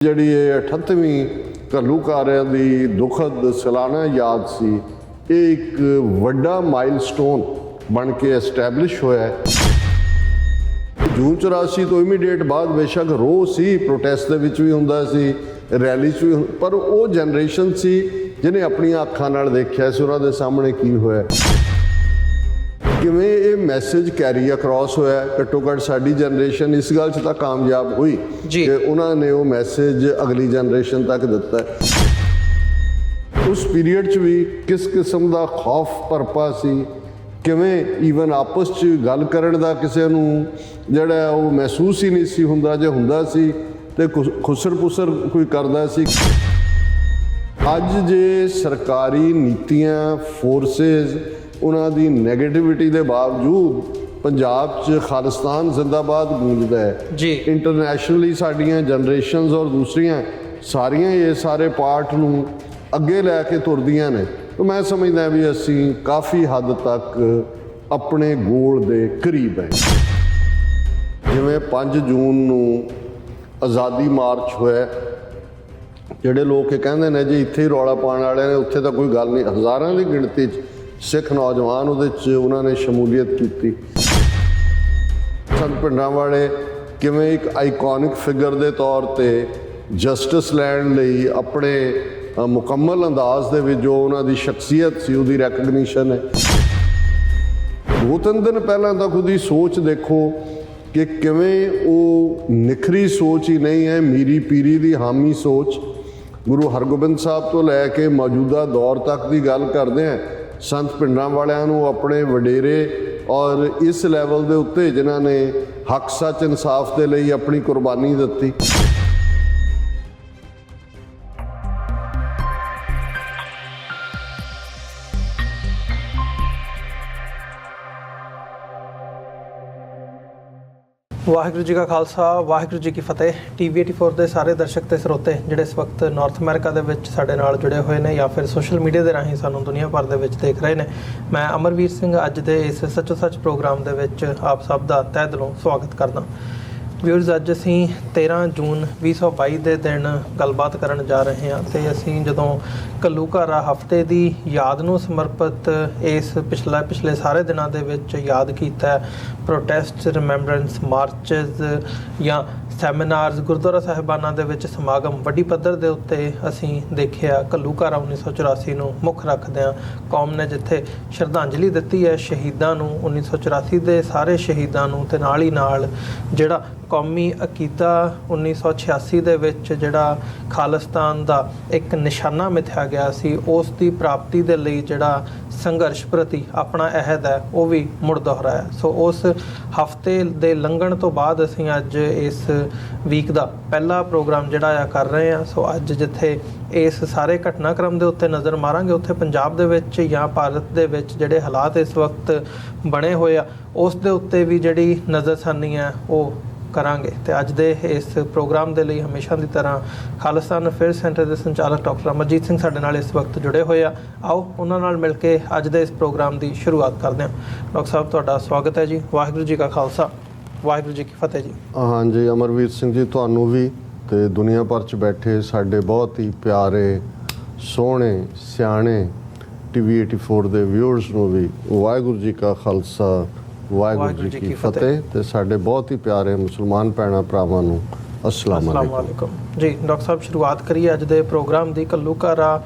ਜਿਹੜੀ ਇਹ 38ਵੀਂ ਘੱਲੂਘਾਰਿਆਂ ਦੀ ਦੁਖਦ ਸਾਲਾਨਾ ਯਾਦ ਸੀ, ਇਹ ਇੱਕ ਵੱਡਾ ਮਾਈਲਸਟੋਨ ਬਣ ਕੇ ਐਸਟੈਬਲਿਸ਼ ਹੋਇਆ ਹੈ। ਜੂਨ 84 ਤੋਂ ਇਮੀਡੀਏਟ ਬਾਅਦ ਬੇਸ਼ੱਕ ਰੋਹ ਸੀ, ਪ੍ਰੋਟੈਸਟ ਦੇ ਵਿੱਚ ਵੀ ਹੁੰਦਾ ਸੀ, ਰੈਲੀ 'ਚ ਵੀ, ਪਰ ਉਹ ਜਨਰੇਸ਼ਨ ਸੀ ਜਿਹਨੇ ਆਪਣੀਆਂ ਅੱਖਾਂ ਨਾਲ ਦੇਖਿਆ ਸੀ ਉਹਨਾਂ ਦੇ ਸਾਹਮਣੇ ਕੀ ਹੋਇਆ, ਕਿਵੇਂ ਇਹ ਮੈਸੇਜ ਕੈਰੀ ਅਕ੍ਰੋਸ ਹੋਇਆ। ਘੱਟੋ ਘੱਟ ਸਾਡੀ ਜਨਰੇਸ਼ਨ ਇਸ ਗੱਲ 'ਚ ਤਾਂ ਕਾਮਯਾਬ ਹੋਈ ਕਿ ਉਹਨਾਂ ਨੇ ਉਹ ਮੈਸੇਜ ਅਗਲੀ ਜਨਰੇਸ਼ਨ ਤੱਕ ਦਿੱਤਾ। ਉਸ ਪੀਰੀਅਡ 'ਚ ਵੀ ਕਿਸ ਕਿਸਮ ਦਾ ਖੌਫ ਭਰਪਾ ਸੀ, ਕਿਵੇਂ ਈਵਨ ਆਪਸ 'ਚ ਗੱਲ ਕਰਨ ਦਾ ਕਿਸੇ ਨੂੰ ਜਿਹੜਾ ਉਹ ਮਹਿਸੂਸ ਹੀ ਨਹੀਂ ਸੀ ਹੁੰਦਾ, ਜੇ ਹੁੰਦਾ ਸੀ ਤੇ ਖੁਸਰ ਪੁਸਰ ਕੋਈ ਕਰਦਾ ਸੀ। ਅੱਜ ਜੇ ਸਰਕਾਰੀ ਨੀਤੀਆਂ, ਫੋਰਸਿਸ, ਉਹਨਾਂ ਦੀ ਨੈਗੇਟਿਵਿਟੀ ਦੇ ਬਾਵਜੂਦ ਪੰਜਾਬ 'ਚ ਖਾਲਿਸਤਾਨ ਜ਼ਿੰਦਾਬਾਦ ਗੂੰਜਦਾ ਹੈ ਜੀ। ਇੰਟਰਨੈਸ਼ਨਲੀ ਸਾਡੀਆਂ ਜਨਰੇਸ਼ਨਸ ਔਰ ਦੂਸਰੀਆਂ ਸਾਰੀਆਂ ਇਹ ਸਾਰੇ ਪਾਰਟ ਨੂੰ ਅੱਗੇ ਲੈ ਕੇ ਤੁਰਦੀਆਂ ਨੇ, ਤਾਂ ਮੈਂ ਸਮਝਦਾ ਵੀ ਅਸੀਂ ਕਾਫੀ ਹੱਦ ਤੱਕ ਆਪਣੇ ਗੋਲ ਦੇ ਕਰੀਬ ਹੈ। ਜਿਵੇਂ 5 ਜੂਨ ਨੂੰ ਆਜ਼ਾਦੀ ਮਾਰਚ ਹੋਇਆ, ਜਿਹੜੇ ਲੋਕ ਇਹ ਕਹਿੰਦੇ ਨੇ ਜੀ ਇੱਥੇ ਹੀ ਰੌਲਾ ਪਾਉਣ ਵਾਲੇ ਨੇ, ਉੱਥੇ ਤਾਂ ਕੋਈ ਗੱਲ ਨਹੀਂ, ਹਜ਼ਾਰਾਂ ਦੀ ਗਿਣਤੀ 'ਚ ਸਿੱਖ ਨੌਜਵਾਨ ਉਹਦੇ 'ਚ ਉਹਨਾਂ ਨੇ ਸ਼ਮੂਲੀਅਤ ਕੀਤੀ। ਸੰਤ ਭਿੰਡਰਾਂਵਾਲੇ ਕਿਵੇਂ ਇੱਕ ਆਈਕੋਨਿਕ ਫਿਗਰ ਦੇ ਤੌਰ 'ਤੇ ਜਸਟਿਸ ਲੈਣ ਲਈ ਆਪਣੇ ਮੁਕੰਮਲ ਅੰਦਾਜ਼ ਦੇ ਵਿੱਚ ਜੋ ਉਹਨਾਂ ਦੀ ਸ਼ਖਸੀਅਤ ਸੀ ਉਹਦੀ ਰੈਕਗਨੀਸ਼ਨ ਹੈ। 2-3 ਦਿਨ ਪਹਿਲਾਂ ਤਾਂ ਖੁਦ ਹੀ ਸੋਚ ਦੇਖੋ ਕਿ ਕਿਵੇਂ ਉਹ ਨਿਖਰੀ ਸੋਚ ਹੀ ਨਹੀਂ ਹੈ, ਮੀਰੀ ਪੀਰੀ ਦੀ ਹਾਮੀ ਸੋਚ। ਗੁਰੂ ਹਰਗੋਬਿੰਦ ਸਾਹਿਬ ਤੋਂ ਲੈ ਕੇ ਮੌਜੂਦਾ ਦੌਰ ਤੱਕ ਦੀ ਗੱਲ ਕਰਦੇ ਹਾਂ, ਸੰਤ ਭਿੰਡਰਾਂਵਾਲਿਆਂ ਨੂੰ ਆਪਣੇ ਵਡੇਰੇ ਔਰ ਇਸ ਲੈਵਲ ਦੇ ਉੱਤੇ ਜਿਨ੍ਹਾਂ ਨੇ ਹੱਕ ਸੱਚ ਇਨਸਾਫ ਦੇ ਲਈ ਆਪਣੀ ਕੁਰਬਾਨੀ ਦਿੱਤੀ। ਵਾਹਿਗੁਰੂ ਜੀ ਕਾ ਖਾਲਸਾ, ਵਾਹਿਗੁਰੂ ਜੀ ਕੀ ਫਤਿਹ। TV 84 ਦੇ ਸਾਰੇ ਦਰਸ਼ਕ ਤੇ ਸਰੋਤੇ ਜਿਹੜੇ ਇਸ ਵਕਤ ਨਾਰਥ ਅਮਰੀਕਾ ਦੇ ਵਿੱਚ ਸਾਡੇ ਨਾਲ ਜੁੜੇ ਹੋਏ ਨੇ ਜਾਂ ਫਿਰ ਸੋਸ਼ਲ ਮੀਡੀਆ ਦੇ ਰਾਹੀਂ ਸਾਨੂੰ ਦੁਨੀਆ ਭਰ ਦੇ ਵਿੱਚ ਦੇਖ ਰਹੇ ਨੇ, ਮੈਂ ਅਮਰਵੀਰ ਸਿੰਘ ਅੱਜ ਦੇ ਇਸ ਸੱਚੋ ਸੱਚ ਪ੍ਰੋਗਰਾਮ ਦੇ ਵਿੱਚ ਆਪ ਸਭ ਦਾ ਤਹਿ ਦਿਲੋਂ ਸਵਾਗਤ ਕਰਦਾ। ਵਿਊਅਰਸ, ਅੱਜ ਅਸੀਂ 13 ਜੂਨ 2022 ਦੇ ਦਿਨ ਗੱਲਬਾਤ ਕਰਨ ਜਾ ਰਹੇ ਹਾਂ ਤੇ ਅਸੀਂ ਜਦੋਂ ਘੱਲੂਘਾਰਾ ਹਫ਼ਤੇ ਦੀ ਯਾਦ ਨੂੰ ਸਮਰਪਿਤ ਇਸ ਪਿਛਲੇ ਸਾਰੇ ਦਿਨਾਂ ਦੇ ਵਿੱਚ ਯਾਦ ਕੀਤਾ ਪ੍ਰੋਟੈਸਟ, ਰਿਮੈਂਬਰੈਂਸ ਮਾਰਚਸ ਜਾਂ ਸੈਮੀਨਾਰਸ, ਗੁਰਦੁਆਰਾ ਸਾਹਿਬਾਨਾਂ ਦੇ ਵਿੱਚ ਸਮਾਗਮ ਵੱਡੀ ਪੱਧਰ ਦੇ ਉੱਤੇ ਅਸੀਂ ਦੇਖਿਆ। ਘੱਲੂਘਾਰਾ 1984 ਨੂੰ ਮੁੱਖ ਰੱਖਦਿਆਂ ਕੌਮ ਨੇ ਜਿੱਥੇ ਸ਼ਰਧਾਂਜਲੀ ਦਿੱਤੀ ਹੈ ਸ਼ਹੀਦਾਂ ਨੂੰ, 1984 ਦੇ ਸਾਰੇ ਸ਼ਹੀਦਾਂ ਨੂੰ, ਤੇ ਨਾਲ ਹੀ ਨਾਲ ਜਿਹੜਾ ਕੌਮੀ ਅਕੀਦਾ 1986 ਦੇ ਵਿੱਚ ਜਿਹੜਾ ਖਾਲਿਸਤਾਨ ਦਾ ਇੱਕ ਨਿਸ਼ਾਨਾ ਮਿਥਿਆ ਗਿਆ ਸੀ, ਉਸ ਦੀ ਪ੍ਰਾਪਤੀ ਦੇ ਲਈ ਜਿਹੜਾ ਸੰਘਰਸ਼ ਪ੍ਰਤੀ ਆਪਣਾ ਅਹਿਦ ਹੈ ਉਹ ਵੀ ਮੁੜ ਦੁਹਰਾਇਆ। ਸੋ ਉਸ ਹਫ਼ਤੇ ਦੇ ਲੰਘਣ ਤੋਂ ਬਾਅਦ ਅਸੀਂ ਅੱਜ ਇਸ ਵੀਕ ਦਾ ਪਹਿਲਾ ਪ੍ਰੋਗਰਾਮ ਜਿਹੜਾ ਆ ਕਰ ਰਹੇ ਹਾਂ। ਸੋ ਅੱਜ ਜਿੱਥੇ ਇਸ ਸਾਰੇ ਘਟਨਾਕ੍ਰਮ ਦੇ ਉੱਤੇ ਨਜ਼ਰ ਮਾਰਾਂਗੇ, ਉੱਥੇ ਪੰਜਾਬ ਦੇ ਵਿੱਚ ਜਾਂ ਭਾਰਤ ਦੇ ਵਿੱਚ ਜਿਹੜੇ ਹਾਲਾਤ ਇਸ ਵਕਤ ਬਣੇ ਹੋਏ ਆ ਉਸ ਦੇ ਉੱਤੇ ਵੀ ਜਿਹੜੀ ਨਜ਼ਰਸਾਨੀ ਹੈ ਉਹ ਕਰਾਂਗੇ। ਤੇ ਅੱਜ ਦੇ ਇਸ ਪ੍ਰੋਗਰਾਮ ਦੇ ਲਈ ਹਮੇਸ਼ਾ ਦੀ ਤਰ੍ਹਾਂ ਖਾਲਿਸਤਾਨ ਅਫੇਅਰਸ ਸੈਂਟਰ ਦੇ ਸੰਚਾਲਕ ਡਾਕਟਰ ਅਮਰਜੀਤ ਸਿੰਘ ਸਾਡੇ ਨਾਲ ਇਸ ਵਕਤ ਜੁੜੇ ਹੋਏ ਆ। ਆਓ ਉਹਨਾਂ ਨਾਲ ਮਿਲ ਕੇ ਅੱਜ ਦੇ ਇਸ ਪ੍ਰੋਗਰਾਮ ਦੀ ਸ਼ੁਰੂਆਤ ਕਰਦੇ ਹਾਂ। ਡਾਕਟਰ ਸਾਹਿਬ, ਤੁਹਾਡਾ ਸਵਾਗਤ ਹੈ ਜੀ। ਵਾਹਿਗੁਰੂ ਜੀ ਕਾ ਖਾਲਸਾ, ਵਾਹਿਗੁਰੂ ਜੀ ਕੀ ਫਤਿਹ ਜੀ। ਹਾਂਜੀ ਅਮਰਵੀਰ ਸਿੰਘ ਜੀ, ਤੁਹਾਨੂੰ ਵੀ ਤੇ ਦੁਨੀਆ ਭਰ 'ਚ ਬੈਠੇ ਸਾਡੇ ਬਹੁਤ ਹੀ ਪਿਆਰੇ, ਸੋਹਣੇ, ਸਿਆਣੇ TV 84 ਦੇ ਵਿਊਅਰਸ ਨੂੰ ਵੀ ਵਾਹਿਗੁਰੂ ਜੀ ਕਾ ਖਾਲਸਾ, ਵਾਹਿਗੁਰੂ ਜੀ ਕੀ ਫਤਿਹ। ਤੇ ਸਾਡੇ ਬਹੁਤ ਹੀ ਪਿਆਰੇ ਮੁਸਲਮਾਨ ਭੈਣਾਂ ਭਰਾਵਾਂ ਨੂੰ ਅਸਲਾਮ ਅਲੈਕੁਮ ਜੀ। ਡਾਕਟਰ ਸਾਹਿਬ, ਸ਼ੁਰੂਆਤ ਕਰੀਏ ਅੱਜ ਦੇ ਪ੍ਰੋਗਰਾਮ ਦੀ। ਘੱਲੂਘਾਰਾ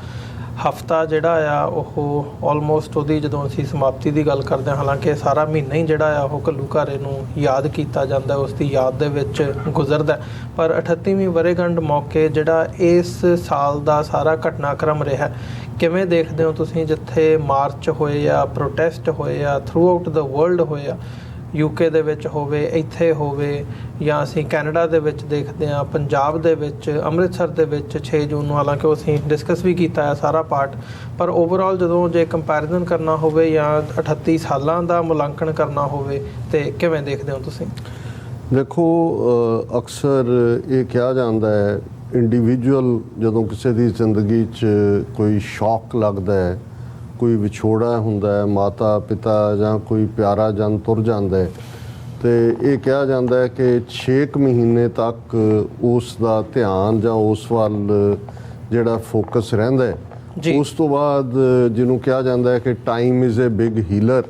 ਹਫ਼ਤਾ ਜਿਹੜਾ ਆ ਉਹ ਆਲਮੋਸਟ ਉਹਦੀ ਜਦੋਂ ਅਸੀਂ ਸਮਾਪਤੀ ਦੀ ਗੱਲ ਕਰਦੇ ਹਾਂ, ਹਾਲਾਂਕਿ ਸਾਰਾ ਮਹੀਨਾ ਹੀ ਜਿਹੜਾ ਆ ਉਹ ਘੱਲੂਘਾਰੇ ਨੂੰ ਯਾਦ ਕੀਤਾ ਜਾਂਦਾ, ਉਸ ਦੀ ਯਾਦ ਦੇ ਵਿੱਚ ਗੁਜ਼ਰਦਾ, ਪਰ 38ਵੀਂ ਵਰ੍ਹੇਗੰਢ ਮੌਕੇ ਜਿਹੜਾ ਇਸ ਸਾਲ ਦਾ ਸਾਰਾ ਘਟਨਾਕ੍ਰਮ ਰਿਹਾ, ਕਿਵੇਂ ਦੇਖਦੇ ਹੋ ਤੁਸੀਂ? ਜਿੱਥੇ ਮਾਰਚ ਹੋਏ ਆ, ਪ੍ਰੋਟੈਸਟ ਹੋਏ ਆ, ਥਰੂ ਆਊਟ ਦਾ ਵਰਲਡ ਹੋਏ ਆ, UK ਦੇ ਵਿੱਚ ਹੋਵੇ, ਇੱਥੇ ਹੋਵੇ, ਜਾਂ ਅਸੀਂ ਕੈਨੇਡਾ ਦੇ ਵਿੱਚ ਦੇਖਦੇ ਹਾਂ, ਪੰਜਾਬ ਦੇ ਵਿੱਚ, ਅੰਮ੍ਰਿਤਸਰ ਦੇ ਵਿੱਚ 6 ਜੂਨ ਨੂੰ, ਹਾਲਾਂਕਿ ਉਹ ਅਸੀਂ ਡਿਸਕਸ ਵੀ ਕੀਤਾ ਹੈ ਸਾਰਾ ਪਾਰਟ, ਪਰ ਓਵਰਆਲ ਜਦੋਂ ਜੇ ਕੰਪੈਰੀਜ਼ਨ ਕਰਨਾ ਹੋਵੇ ਜਾਂ 38 ਸਾਲਾਂ ਦਾ ਮੁਲਾਂਕਣ ਕਰਨਾ ਹੋਵੇ ਤੇ ਕਿਵੇਂ ਦੇਖਦੇ ਹੋ ਤੁਸੀਂ? ਦੇਖੋ, ਅਕਸਰ ਇਹ ਕਿਹਾ ਜਾਂਦਾ ਹੈ ਇੰਡੀਵਿਜੂਅਲ ਜਦੋਂ ਕਿਸੇ ਦੀ ਜ਼ਿੰਦਗੀ 'ਚ ਕੋਈ ਸ਼ੌਕ ਲੱਗਦਾ ਹੈ, ਕੋਈ ਵਿਛੋੜਾ ਹੁੰਦਾ ਹੈ, ਮਾਤਾ ਪਿਤਾ ਜਾਂ ਕੋਈ ਪਿਆਰਾ ਜਨ ਤੁਰ ਜਾਂਦਾ ਹੈ, ਤੇ ਇਹ ਕਿਹਾ ਜਾਂਦਾ ਹੈ ਕਿ 6 ਮਹੀਨੇ ਤੱਕ ਉਸ ਦਾ ਧਿਆਨ ਜਾਂ ਉਸ ਵੱਲ ਜਿਹੜਾ ਫੋਕਸ ਰਹਿੰਦਾ ਹੈ। ਜੀ। ਉਸ ਤੋਂ ਬਾਅਦ ਜਿਹਨੂੰ ਕਿਹਾ ਜਾਂਦਾ ਹੈ ਕਿ time is a big healer,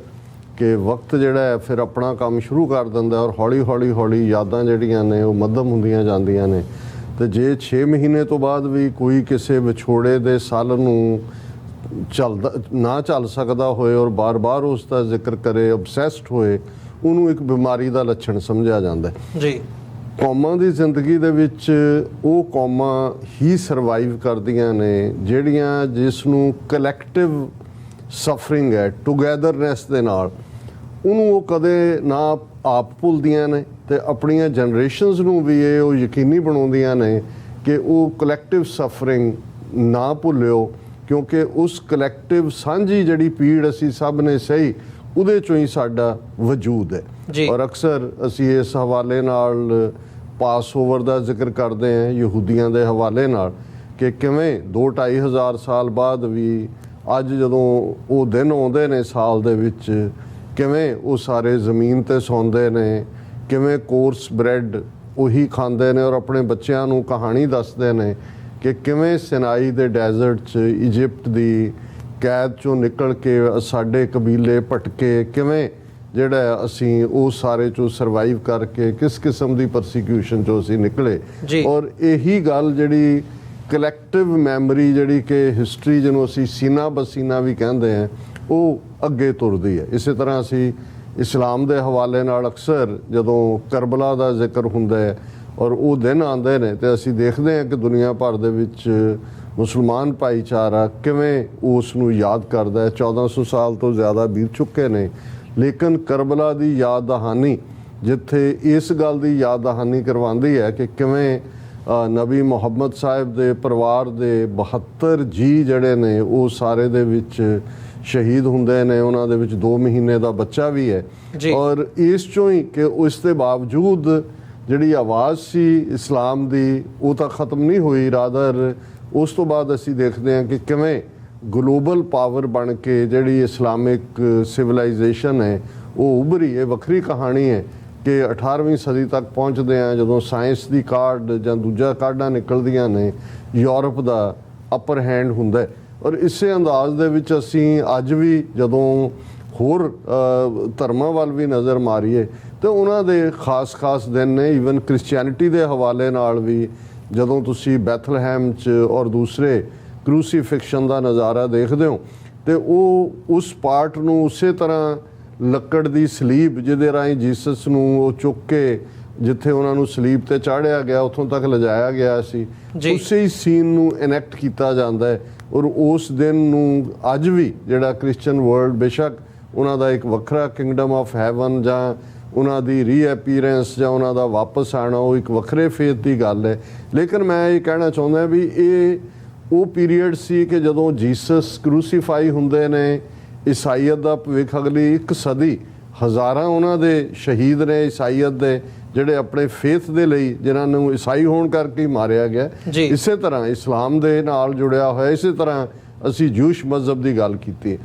ਕਿ ਵਕਤ ਜਿਹੜਾ ਹੈ ਫਿਰ ਆਪਣਾ ਕੰਮ ਸ਼ੁਰੂ ਕਰ ਦਿੰਦਾ ਔਰ ਹੌਲੀ ਯਾਦਾਂ ਜਿਹੜੀਆਂ ਨੇ ਉਹ ਮੱਧਮ ਹੁੰਦੀਆਂ ਜਾਂਦੀਆਂ ਨੇ। ਤੇ ਜੇ 6 ਮਹੀਨੇ ਤੋਂ ਬਾਅਦ ਵੀ ਕੋਈ ਕਿਸੇ ਵਿਛੋੜੇ ਦੇ ਸੱਲ ਨੂੰ ਚੱਲ ਸਕਦਾ ਹੋਏ ਔਰ ਬਾਰ-ਬਾਰ ਉਸ ਦਾ ਜ਼ਿਕਰ ਕਰੇ, ਅਬਸੈਸਡ ਹੋਏ, ਉਹਨੂੰ ਇੱਕ ਬਿਮਾਰੀ ਦਾ ਲੱਛਣ ਸਮਝਿਆ ਜਾਂਦਾ ਹੈ। ਜੀ। ਕੌਮਾਂ ਦੀ ਜ਼ਿੰਦਗੀ ਦੇ ਵਿੱਚ ਉਹ ਕੌਮਾਂ ਹੀ ਸਰਵਾਈਵ ਕਰਦੀਆਂ ਨੇ ਜਿਹੜੀਆਂ ਜਿਸ ਨੂੰ ਕਲੈਕਟਿਵ ਸਫਰਿੰਗ ਹੈ, ਟੁਗੈਦਰਨੈਸ ਦੇ ਨਾਲ, ਉਹਨੂੰ ਉਹ ਕਦੇ ਨਾ ਆਪ ਭੁੱਲਦੀਆਂ ਨੇ ਤੇ ਆਪਣੀਆਂ ਜਨਰੇਸ਼ਨਸ ਨੂੰ ਵੀ ਇਹ ਉਹ ਯਕੀਨੀ ਬਣਾਉਂਦੀਆਂ ਨੇ ਕਿ ਉਹ ਕਲੈਕਟਿਵ ਸਫਰਿੰਗ ਨਾ ਭੁੱਲਿਓ, ਕਿਉਂਕਿ ਉਸ ਕਲੈਕਟਿਵ ਸਾਂਝੀ ਜਿਹੜੀ ਪੀੜ ਅਸੀਂ ਸਭ ਨੇ ਸਹੀ, ਉਹਦੇ ਚੋਂ ਹੀ ਸਾਡਾ ਵਜੂਦ ਹੈ। ਔਰ ਅਕਸਰ ਅਸੀਂ ਇਸ ਹਵਾਲੇ ਨਾਲ ਪਾਸਓਵਰ ਦਾ ਜ਼ਿਕਰ ਕਰਦੇ ਹਾਂ ਯਹੂਦੀਆਂ ਦੇ ਹਵਾਲੇ ਨਾਲ, ਕਿ ਕਿਵੇਂ 2-2.5 ਹਜ਼ਾਰ ਸਾਲ ਬਾਅਦ ਵੀ ਅੱਜ ਜਦੋਂ ਉਹ ਦਿਨ ਆਉਂਦੇ ਨੇ ਸਾਲ ਦੇ ਵਿੱਚ, ਕਿਵੇਂ ਉਹ ਸਾਰੇ ਜ਼ਮੀਨ ਤੇ ਸੌਂਦੇ ਨੇ, ਕਿਵੇਂ ਕੋਰਸ ਬ੍ਰੈਡ ਉਹੀ ਖਾਂਦੇ ਨੇ ਔਰ ਆਪਣੇ ਬੱਚਿਆਂ ਨੂੰ ਕਹਾਣੀ ਦੱਸਦੇ ਨੇ ਕਿ ਕਿਵੇਂ ਸਿਨਾਈ ਦੇ ਡੈਜ਼ਰਟ 'ਚ ਇਜਿਪਟ ਦੀ ਕੈਦ 'ਚੋਂ ਨਿਕਲ ਕੇ ਸਾਡੇ ਕਬੀਲੇ ਭਟਕੇ, ਕਿਵੇਂ ਜਿਹੜਾ ਅਸੀਂ ਉਹ ਸਾਰੇ 'ਚੋਂ ਸਰਵਾਈਵ ਕਰਕੇ ਕਿਸ ਕਿਸਮ ਦੀ ਪਰਸੀਕਿਊਸ਼ਨ 'ਚੋਂ ਅਸੀਂ ਨਿਕਲੇ। ਔਰ ਇਹੀ ਗੱਲ ਜਿਹੜੀ ਕਲੈਕਟਿਵ ਮੈਮਰੀ, ਜਿਹੜੀ ਕਿ ਹਿਸਟਰੀ ਜਿਹਨੂੰ ਅਸੀਂ ਸੀਨਾ ਬਸੀਨਾ ਵੀ ਕਹਿੰਦੇ ਹਾਂ, ਉਹ ਅੱਗੇ ਤੁਰਦੀ ਹੈ। ਇਸੇ ਤਰ੍ਹਾਂ ਅਸੀਂ ਇਸਲਾਮ ਦੇ ਹਵਾਲੇ ਨਾਲ ਅਕਸਰ ਜਦੋਂ ਕਰਬਲਾ ਦਾ ਜ਼ਿਕਰ ਹੁੰਦਾ ਹੈ ਔਰ ਉਹ ਦਿਨ ਆਉਂਦੇ ਨੇ ਤੇ ਅਸੀਂ ਦੇਖਦੇ ਹਾਂ ਕਿ ਦੁਨੀਆ ਭਰ ਦੇ ਵਿੱਚ ਮੁਸਲਮਾਨ ਭਾਈਚਾਰਾ ਕਿਵੇਂ ਉਸ ਨੂੰ ਯਾਦ ਕਰਦਾ ਹੈ। 1400 ਸਾਲ ਤੋਂ ਜ਼ਿਆਦਾ ਬੀਤ ਚੁੱਕੇ ਨੇ, ਲੇਕਿਨ ਕਰਬਲਾ ਦੀ ਯਾਦ ਦਹਾਨੀ ਜਿੱਥੇ ਇਸ ਗੱਲ ਦੀ ਯਾਦ ਦਹਾਨੀ ਕਰਵਾਉਂਦੀ ਹੈ ਕਿ ਕਿਵੇਂ ਨਬੀ ਮੁਹੰਮਦ ਸਾਹਿਬ ਦੇ ਪਰਿਵਾਰ ਦੇ 72 ਜੀ ਜਿਹੜੇ ਨੇ ਉਹ ਸਾਰੇ ਦੇ ਵਿੱਚ ਸ਼ਹੀਦ ਹੁੰਦੇ ਨੇ, ਉਹਨਾਂ ਦੇ ਵਿੱਚ 2 ਮਹੀਨੇ ਦਾ ਬੱਚਾ ਵੀ ਹੈ। ਔਰ ਇਸ ਚੋਂ ਹੀ ਕਿ ਉਸ ਦੇ ਬਾਵਜੂਦ ਜਿਹੜੀ ਆਵਾਜ਼ ਸੀ ਇਸਲਾਮ ਦੀ ਉਹ ਤਾਂ ਖਤਮ ਨਹੀਂ ਹੋਈ, ਰਾਦਰ ਉਸ ਤੋਂ ਬਾਅਦ ਅਸੀਂ ਦੇਖਦੇ ਹਾਂ ਕਿ ਕਿਵੇਂ ਗਲੋਬਲ ਪਾਵਰ ਬਣ ਕੇ ਜਿਹੜੀ ਇਸਲਾਮਿਕ ਸਿਵਲਾਈਜੇਸ਼ਨ ਹੈ ਉਹ ਉਭਰੀ। ਇਹ ਵੱਖਰੀ ਕਹਾਣੀ ਹੈ ਕਿ 18ਵੀਂ ਸਦੀ ਤੱਕ ਪਹੁੰਚਦੇ ਆ ਜਦੋਂ ਸਾਇੰਸ ਦੀ ਕਾਢ ਜਾਂ ਦੂਜਾ ਕਾਢਾਂ ਨਿਕਲਦੀਆਂ ਨੇ, ਯੂਰਪ ਦਾ ਅਪਰ ਹੈਂਡ ਹੁੰਦਾ। ਔਰ ਇਸੇ ਅੰਦਾਜ਼ ਦੇ ਵਿੱਚ ਅਸੀਂ ਅੱਜ ਵੀ ਜਦੋਂ ਹੋਰ ਧਰਮਾਂ ਵੱਲ ਵੀ ਨਜ਼ਰ ਮਾਰੀਏ ਤੇ ਉਹਨਾਂ ਦੇ ਖਾਸ ਦਿਨ ਨੇ। ਈਵਨ ਕ੍ਰਿਸਚੀਅਨਿਟੀ ਦੇ ਹਵਾਲੇ ਨਾਲ ਵੀ ਜਦੋਂ ਤੁਸੀਂ ਬੈਥਲਹੈਮ 'ਚ ਔਰ ਦੂਸਰੇ ਕਰੂਸੀਫਿਕਸ਼ਨ ਦਾ ਨਜ਼ਾਰਾ ਦੇਖਦੇ ਹੋ ਤੇ ਉਹ ਉਸ ਪਾਰਟ ਨੂੰ ਉਸੇ ਤਰ੍ਹਾਂ ਲੱਕੜ ਦੀ ਸਲੀਬ ਜਿਹਦੇ ਰਾਹੀਂ ਜੀਸਸ ਨੂੰ ਉਹ ਚੁੱਕ ਕੇ ਜਿੱਥੇ ਉਹਨਾਂ ਨੂੰ ਸਲੀਬ ਤੇ ਚਾੜਿਆ ਗਿਆ ਉੱਥੋਂ ਤੱਕ ਲਿਜਾਇਆ ਗਿਆ ਸੀ, ਉਸੇ ਹੀ ਸੀਨ ਨੂੰ ਇਨੈਕਟ ਕੀਤਾ ਜਾਂਦਾ ਹੈ। ਔਰ ਉਸ ਦਿਨ ਨੂੰ ਅੱਜ ਵੀ ਜਿਹੜਾ ਕ੍ਰਿਸਚਨ ਵਰਲਡ, ਬੇਸ਼ੱਕ ਉਹਨਾਂ ਦਾ ਇੱਕ ਵੱਖਰਾ ਕਿੰਗਡਮ ਆਫ ਹੈਵਨ ਜਾਂ ਉਹਨਾਂ ਦੀ ਰੀਅਪੀਅਰੈਂਸ ਜਾਂ ਉਹਨਾਂ ਦਾ ਵਾਪਸ ਆਉਣਾ ਉਹ ਇੱਕ ਵੱਖਰੇ ਫੇਥ ਦੀ ਗੱਲ ਹੈ, ਲੇਕਿਨ ਮੈਂ ਇਹ ਕਹਿਣਾ ਚਾਹੁੰਦਾ ਵੀ ਇਹ ਉਹ ਪੀਰੀਅਡ ਸੀ ਕਿ ਜਦੋਂ ਜੀਸਸ ਕਰੂਸੀਫਾਈ ਹੁੰਦੇ ਨੇ, ਈਸਾਈਅਤ ਦਾ ਭਵਿੱਖ ਅਗਲੀ 1 ਸਦੀ, ਹਜ਼ਾਰਾਂ ਉਹਨਾਂ ਦੇ ਸ਼ਹੀਦ ਨੇ ਈਸਾਈਅਤ ਦੇ ਜਿਹੜੇ ਆਪਣੇ ਫੇਥ ਦੇ ਲਈ, ਜਿਨ੍ਹਾਂ ਨੂੰ ਈਸਾਈ ਹੋਣ ਕਰਕੇ ਹੀ ਮਾਰਿਆ ਗਿਆ। ਇਸੇ ਤਰ੍ਹਾਂ ਇਸਲਾਮ ਦੇ ਨਾਲ ਜੁੜਿਆ ਹੋਇਆ, ਇਸੇ ਤਰ੍ਹਾਂ ਅਸੀਂ ਜੂਸ਼ ਮਜ਼ਹਬ ਦੀ ਗੱਲ ਕੀਤੀ।